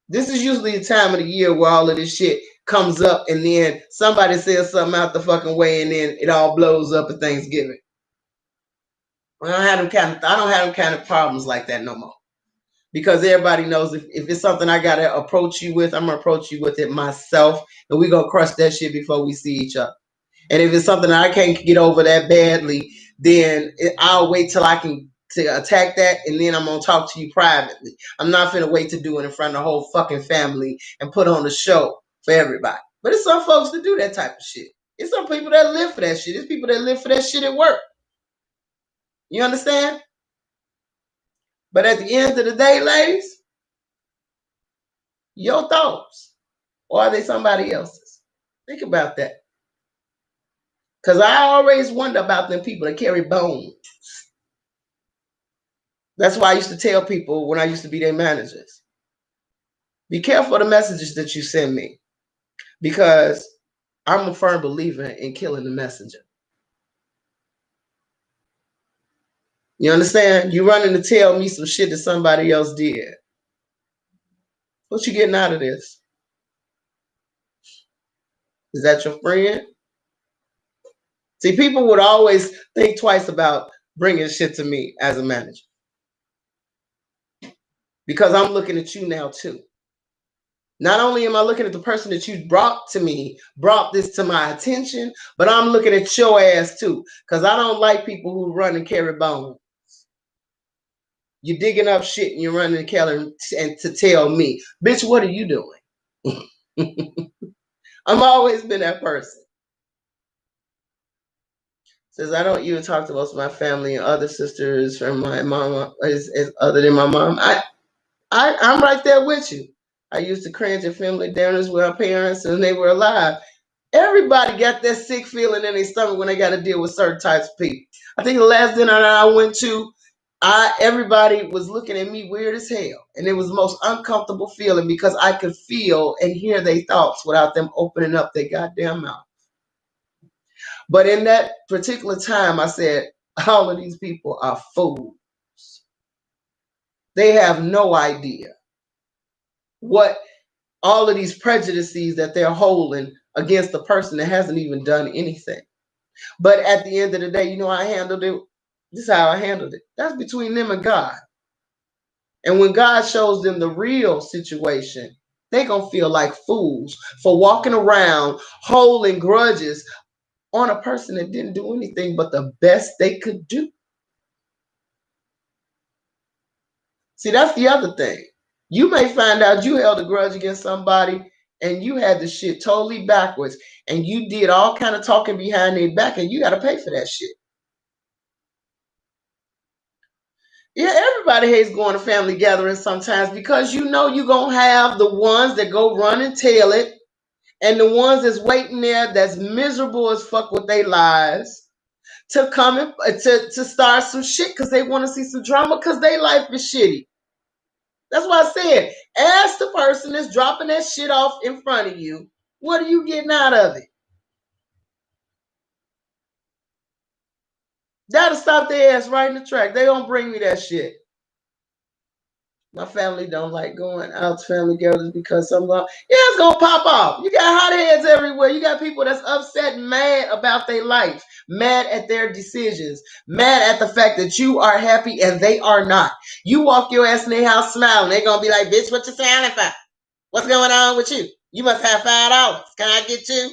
This is usually the time of the year where all of this shit comes up and then somebody says something out the fucking way and then it all blows up at Thanksgiving. I don't have them kind of problems like that no more. Because everybody knows if it's something I gotta approach you with, I'm gonna approach you with it myself, and we gonna crush that shit before we see each other. And if it's something that I can't get over that badly, then I'll wait till I can to attack that, and then I'm gonna talk to you privately. I'm not finna wait to do it in front of the whole fucking family and put on a show for everybody. But it's some folks that do that type of shit. It's some people that live for that shit. It's people that live for that shit at work. You understand? But at the end of the day, ladies, your thoughts, or are they somebody else's? Think about that. Because I always wonder about them people that carry bones. That's why I used to tell people when I used to be their managers, be careful of the messages that you send me, because I'm a firm believer in killing the messenger. You understand? You running to tell me some shit that somebody else did. What you getting out of this? Is that your friend? See, people would always think twice about bringing shit to me as a manager, because I'm looking at you now too. Not only am I looking at the person that you brought to me, brought this to my attention, but I'm looking at your ass too. Because I don't like people who run and carry bones. You're digging up shit and you're running and killing and to tell me, bitch, what are you doing? I've always been that person. Says I don't even talk to most of my family and other sisters from my mama is other than my mom. I'm right there with you. I used to cringe at family dinners with our parents and they were alive. Everybody got that sick feeling in their stomach when they got to deal with certain types of people. I think the last dinner that I went to, everybody was looking at me weird as hell, and it was the most uncomfortable feeling because I could feel and hear their thoughts without them opening up their goddamn mouth. But in that particular time, I said, all of these people are fools. They have no idea what all of these prejudices that they're holding against the person that hasn't even done anything. But at the end of the day, you know how I handled it? This is how I handled it. That's between them and God. And when God shows them the real situation, they're going to feel like fools for walking around holding grudges on a person that didn't do anything but the best they could do. See, that's the other thing. You may find out you held a grudge against somebody and you had the shit totally backwards and you did all kind of talking behind their back and you got to pay for that shit. Yeah, everybody hates going to family gatherings sometimes because you know you're going to have the ones that go run and tell it and the ones that's waiting there that's miserable as fuck with their lives to come and to start some shit because they want to see some drama because their life is shitty. That's why I said, ask the person that's dropping that shit off in front of you, what are you getting out of it? That'll stop their ass right in the track. They don't bring me that shit. My family don't like going out to family gatherings because it's gonna pop off. You got hotheads everywhere. You got people that's upset and mad about their life, mad at their decisions, mad at the fact that you are happy and they are not. You walk your ass in their house smiling, they're gonna be like, bitch, what you smiling for? What's going on with you? You must have $5. Can I get you?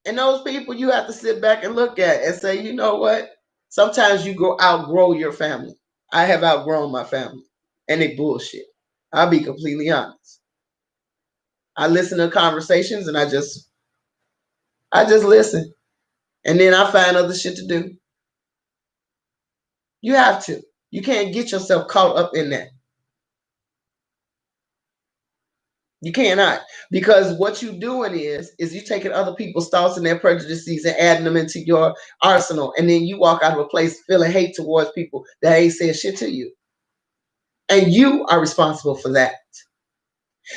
And those people you have to sit back and look at and say, you know what? Sometimes you outgrow your family. I have outgrown my family, and they bullshit. I'll be completely honest. I listen to conversations, and I just listen, and then I find other shit to do. You have to. You can't get yourself caught up in that. You cannot, because what you're doing is you taking other people's thoughts and their prejudices and adding them into your arsenal, and then you walk out of a place feeling hate towards people that ain't said shit to you, and you are responsible for that.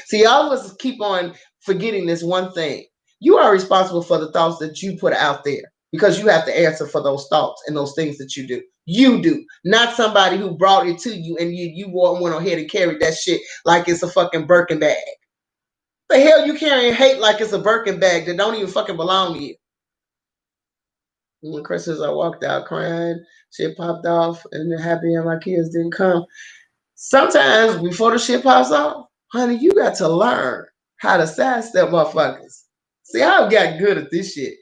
See, all of us keep on forgetting this one thing: you are responsible for the thoughts that you put out there, because you have to answer for those thoughts and those things that you do. You do, not somebody who brought it to you and you went ahead and carried that shit like it's a fucking Birkin bag. The hell you carrying hate like it's a Birkin bag that don't even fucking belong to you? When Christmas, I walked out crying. Shit popped off, and then happy and my kids didn't come. Sometimes before the shit pops off, honey, you got to learn how to sidestep motherfuckers. See, I've got good at this shit.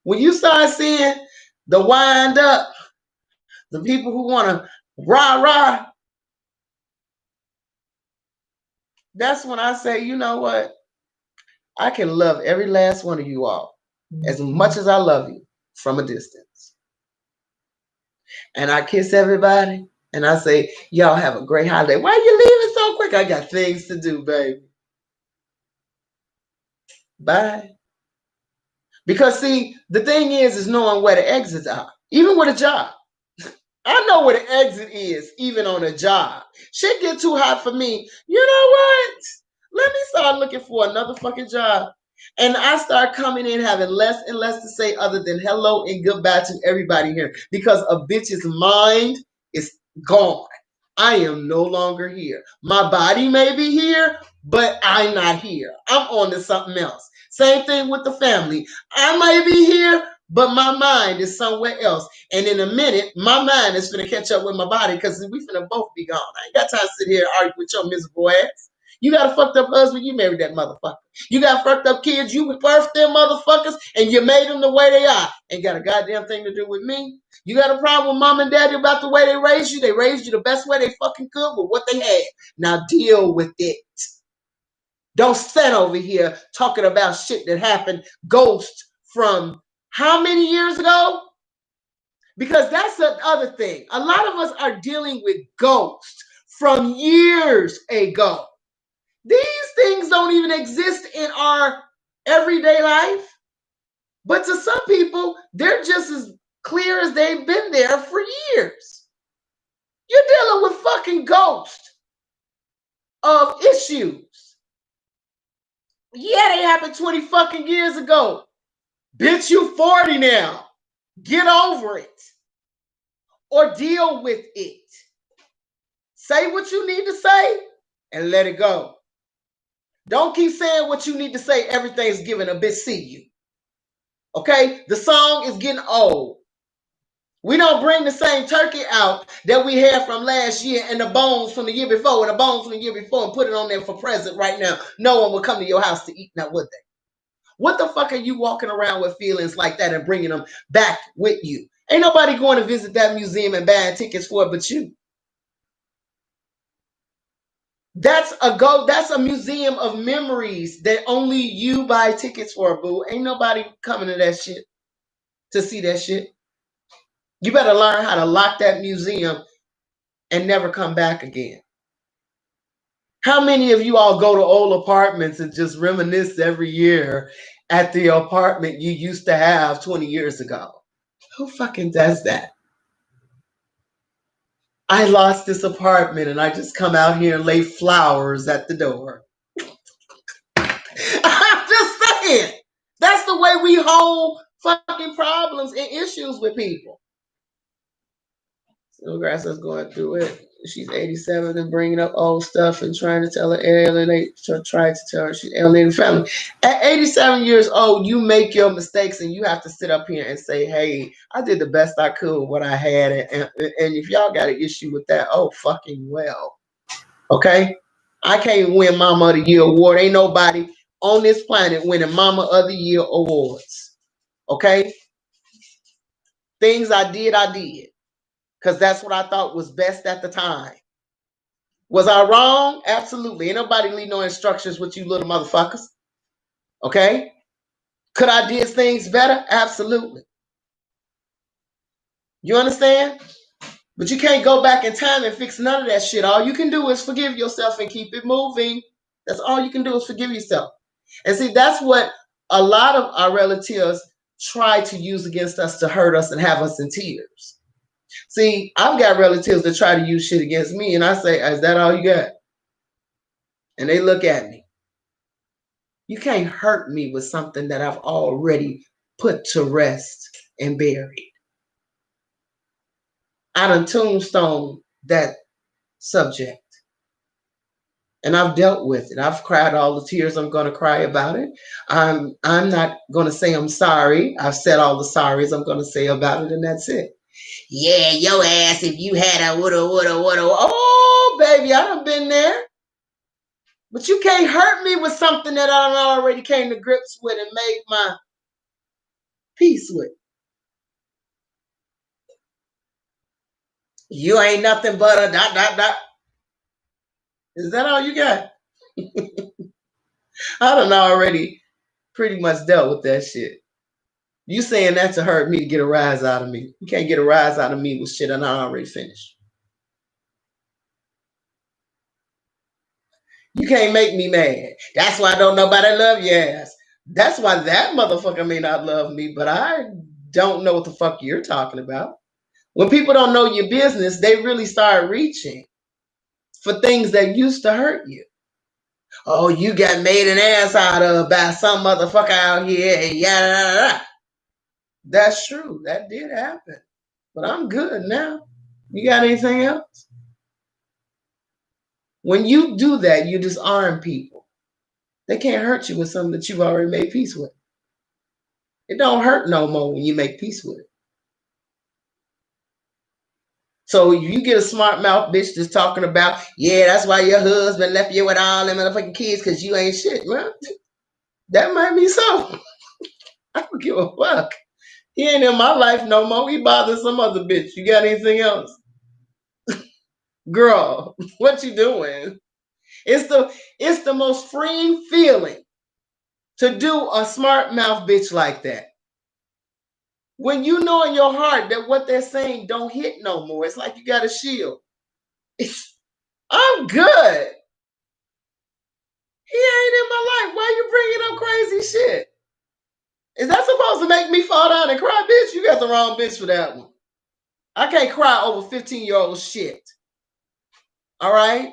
When you start seeing the wind up, the people who want to rah rah, that's when I say, you know what? I can love every last one of you all as much as I love you from a distance. And I kiss everybody and I say, y'all have a great holiday. Why are you leaving so quick? I got things to do, baby. Bye. Because see, the thing is knowing where the exits are, even with a job. I know where the exit is, even on a job. Shit get too hot for me. You know what? Let me start looking for another fucking job. And I start coming in having less and less to say other than hello and goodbye to everybody here. Because a bitch's mind is gone. I am no longer here. My body may be here, but I'm not here. I'm on to something else. Same thing with the family. I may be here, but my mind is somewhere else. And in a minute, my mind is going to catch up with my body because we finna both be gone. I ain't got time to sit here and argue with your miserable ass. You got a fucked up husband, you married that motherfucker. You got fucked up kids, you birthed them motherfuckers, and you made them the way they are. Ain't got a goddamn thing to do with me. You got a problem with mom and daddy about the way they raised you. They raised you the best way they fucking could with what they had. Now deal with it. Don't stand over here talking about shit that happened, ghost from how many years ago? Because that's the other thing. A lot of us are dealing with ghosts from years ago. These things don't even exist in our everyday life. But to some people, they're just as clear as they've been there for years. You're dealing with fucking ghosts of issues. Yeah, they happened 20 fucking years ago. Bitch, you 40 now. Get over it. Or deal with it. Say what you need to say and let it go. Don't keep saying what you need to say. Everything's given a bitch see you. Okay? The song is getting old. We don't bring the same turkey out that we had from last year and the bones from the year before and the bones from the year before and put it on there for present right now. No one will come to your house to eat now, would they? What the fuck are you walking around with feelings like that and bringing them back with you? Ain't nobody going to visit that museum and buying tickets for it but you. That's a museum of memories that only you buy tickets for, boo. Ain't nobody coming to that shit to see that shit. You better learn how to lock that museum and never come back again. How many of you all go to old apartments and just reminisce every year at the apartment you used to have 20 years ago? Who fucking does that? I lost this apartment and I just come out here and lay flowers at the door. I'm just saying. That's the way we hold fucking problems and issues with people. Snowgrass is going through it. She's 87 and bringing up old stuff and trying to tell her alienate. Try to tell her she's alienating family. At 87 years old, you make your mistakes and you have to sit up here and say, "Hey, I did the best I could with what I had." And if y'all got an issue with that, oh fucking well. Okay, I can't win Mama of the Year award. Ain't nobody on this planet winning Mama of the Year awards. Okay, things I did, because that's what I thought was best at the time. Was I wrong? Absolutely. Ain't nobody leave no instructions with you little motherfuckers. Okay? Could I did things better? Absolutely. You understand? But you can't go back in time and fix none of that shit. All you can do is forgive yourself and keep it moving. That's all you can do is forgive yourself. And see, that's what a lot of our relatives try to use against us to hurt us and have us in tears. See, I've got relatives that try to use shit against me, and I say, "Is that all you got?" And they look at me. You can't hurt me with something that I've already put to rest and buried. I done tombstone that subject. And I've dealt with it. I've cried all the tears I'm going to cry about it. I'm not going to say I'm sorry. I've said all the sorries I'm going to say about it, and that's it. Yeah, your ass, if you had a woulda. Oh, baby, I done been there. But you can't hurt me with something that I already came to grips with and made my peace with. You ain't nothing but a dot, dot, dot. Is that all you got? I done already pretty much dealt with that shit. You saying that to hurt me to get a rise out of me. You can't get a rise out of me with shit I already finished. You can't make me mad. That's why don't nobody love your ass. That's why that motherfucker may not love me, but I don't know what the fuck you're talking about. When people don't know your business, they really start reaching for things that used to hurt you. Oh, you got made an ass out of by some motherfucker out here, and yada. That's true. That did happen. But I'm good now. You got anything else? When you do that, you disarm people. They can't hurt you with something that you've already made peace with. It don't hurt no more when you make peace with it. So you get a smart mouth bitch that's talking about, yeah, that's why your husband left you with all them motherfucking kids because you ain't shit. Well, that might be so. I don't give a fuck. He ain't in my life no more. He bothers some other bitch. You got anything else? Girl, what you doing? It's the most freeing feeling to do a smart mouth bitch like that. When you know in your heart that what they're saying don't hit no more, it's like you got a shield. I'm good. He ain't in my life. Why you bringing up crazy shit? Is that supposed to make me fall down and cry, bitch? You got the wrong bitch for that one. I can't cry over 15-year-old shit. All right?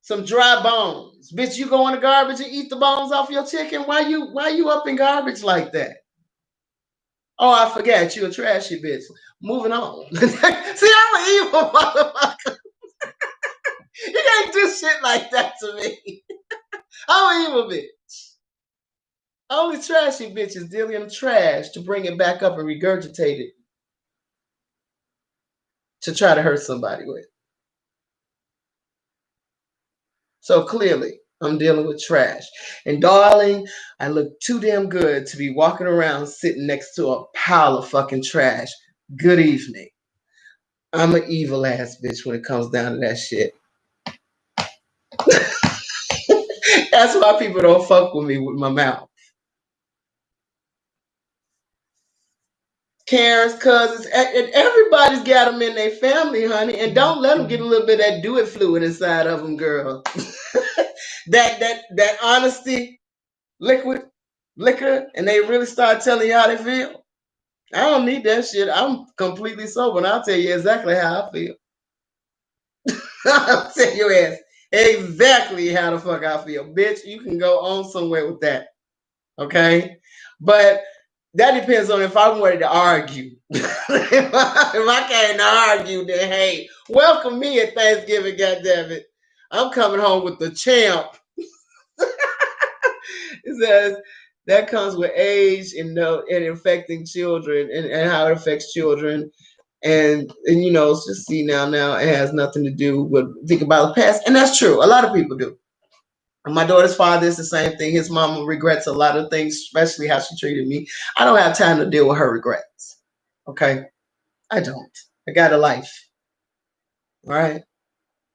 Some dry bones. Bitch, you go in the garbage and eat the bones off your chicken? Why you up in garbage like that? Oh, I forgot. You a trashy bitch. Moving on. See, I'm an evil motherfucker. You can't do shit like that to me. I'm an evil bitch. Only trashy bitches deal in trash to bring it back up and regurgitate it to try to hurt somebody with. So clearly, I'm dealing with trash. And darling, I look too damn good to be walking around sitting next to a pile of fucking trash. Good evening. I'm an evil ass bitch when it comes down to that shit. That's why people don't fuck with me with my mouth. Karens, cousins, and everybody's got them in their family, honey. And don't let them get a little bit of that do it fluid inside of them, girl. that honesty, liquid, liquor, and they really start telling you how they feel. I don't need that shit. I'm completely sober, and I'll tell you exactly how I feel. I'll tell your ass exactly how the fuck I feel. Bitch, you can go on somewhere with that. Okay? But that depends on if I'm ready to argue. If I can't argue, then hey, welcome me at Thanksgiving, goddammit. I'm coming home with the champ. It says that comes with age and affecting children and how it affects children. And you know, it's just see now it has nothing to do with think about the past. And that's true. A lot of people do. My daughter's father is the same thing. His mama regrets a lot of things, especially how she treated me. I don't have time to deal with her regrets. Okay? I don't. I got a life. All right?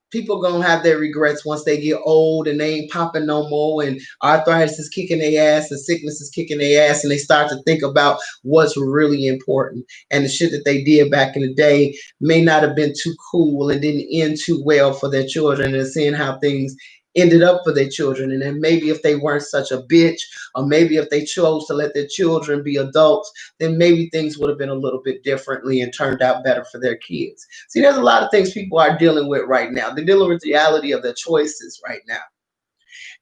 People gonna have their regrets once they get old and they ain't popping no more and arthritis is kicking their ass and sickness is kicking their ass and they start to think about what's really important and the shit that they did back in the day may not have been too cool and didn't end too well for their children and seeing how things ended up for their children and then maybe if they weren't such a bitch or maybe if they chose to let their children be adults then maybe things would have been a little bit differently and turned out better for their kids. See, there's a lot of things people are dealing with right now. They're dealing with the reality of their choices right now.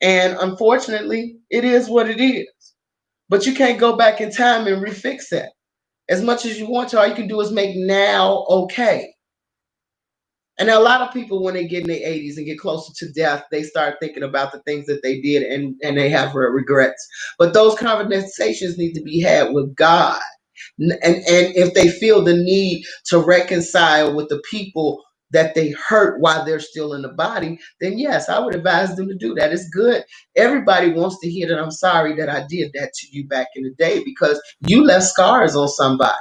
And unfortunately, it is what it is. But you can't go back in time and refix that. As much as you want to, all you can do is make now okay. And a lot of people, when they get in their 80s and get closer to death, they start thinking about the things that they did, and they have regrets. But those conversations need to be had with God. And if they feel the need to reconcile with the people that they hurt while they're still in the body, then yes, I would advise them to do that. It's good. Everybody wants to hear that I'm sorry that I did that to you back in the day, because you left scars on somebody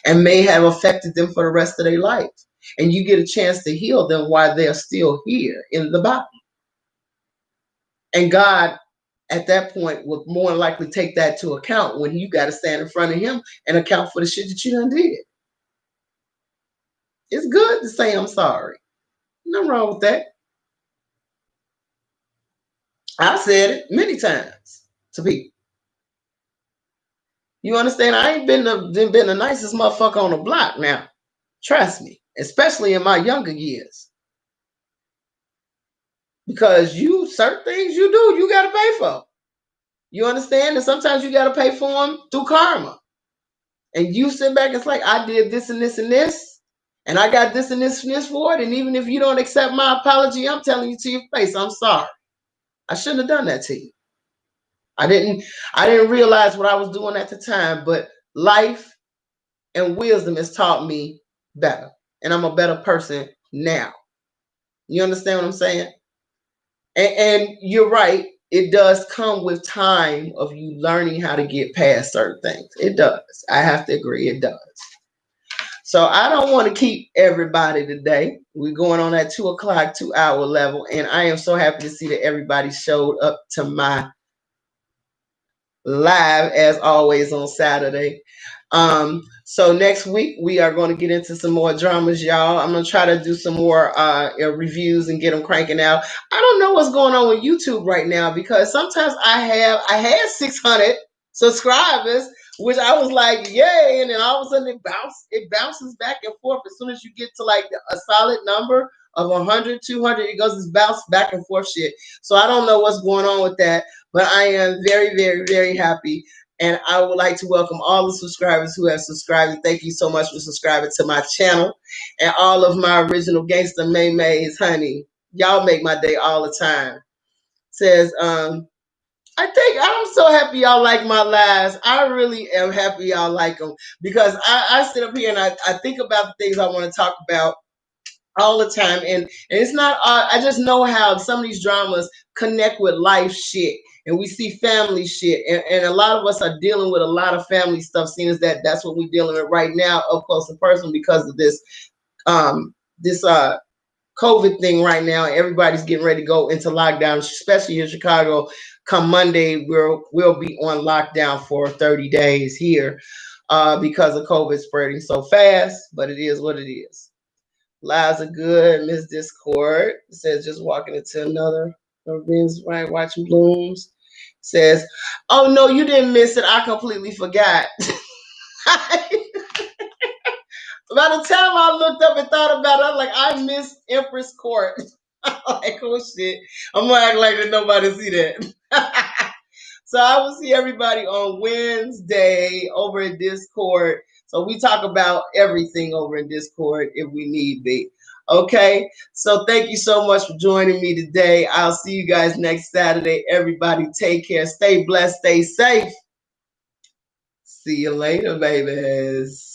and may have affected them for the rest of their life. And you get a chance to heal them while they're still here in the body. And God, at that point, would more than likely take that to account when you got to stand in front of Him and account for the shit that you done did. It's good to say I'm sorry. Nothing wrong with that. I said it many times to people. You understand? I ain't been the nicest motherfucker on the block now. Trust me, especially in my younger years. Because certain things you do, you got to pay for. You understand? And sometimes you got to pay for them through karma. And you sit back and it's like, I did this and this and this, and I got this and this and this for it. And even if you don't accept my apology, I'm telling you to your face, I'm sorry. I shouldn't have done that to you. I didn't realize what I was doing at the time, but life and wisdom has taught me better. And I'm a better person now. You understand what I'm saying? And you're right. It does come with time of you learning how to get past certain things. It does. I have to agree. It does. So I don't want to keep everybody today. We're going on that 2 o'clock, 2 hour level. And I am so happy to see that everybody showed up to my live as always on Saturday. So next week we are going to get into some more dramas, y'all. I'm going to try to do some more reviews and get them cranking out. I don't know what's going on with YouTube right now, because sometimes I had 600 subscribers, which I was like, yay, and then all of a sudden it bounces back and forth. As soon as you get to like a solid number of 100, 200, it goes this bounce back and forth shit. So I don't know what's going on with that, but I am very, very, very happy. And I would like to welcome all the subscribers who have subscribed. Thank you so much for subscribing to my channel. And all of my original gangster Meimei's, honey, y'all make my day all the time. Says, I'm so happy y'all like my lives. I really am happy y'all like them, because I sit up here and I think about the things I want to talk about all the time. And it's not, I just know how some of these dramas connect with life shit. And we see family shit. And a lot of us are dealing with a lot of family stuff, seeing as that's what we're dealing with right now, up close and personal, because of this COVID thing right now. Everybody's getting ready to go into lockdown, especially in Chicago. Come Monday, we'll be on lockdown for 30 days here because of COVID spreading so fast. But it is what it is. Lives are good. Miss Discord says just walking into another events, right? Watching blooms. Says, oh no, you didn't miss it. I completely forgot. By the time I looked up and thought about it, I'm like, I missed Empress Court. I'm like, oh shit. I'm gonna act like that nobody see that. So I will see everybody on Wednesday over in Discord. So we talk about everything over in Discord if we need be. Okay. So thank you so much for joining me today. I'll see you guys next Saturday. Everybody take care. Stay blessed. Stay safe. See you later, babies.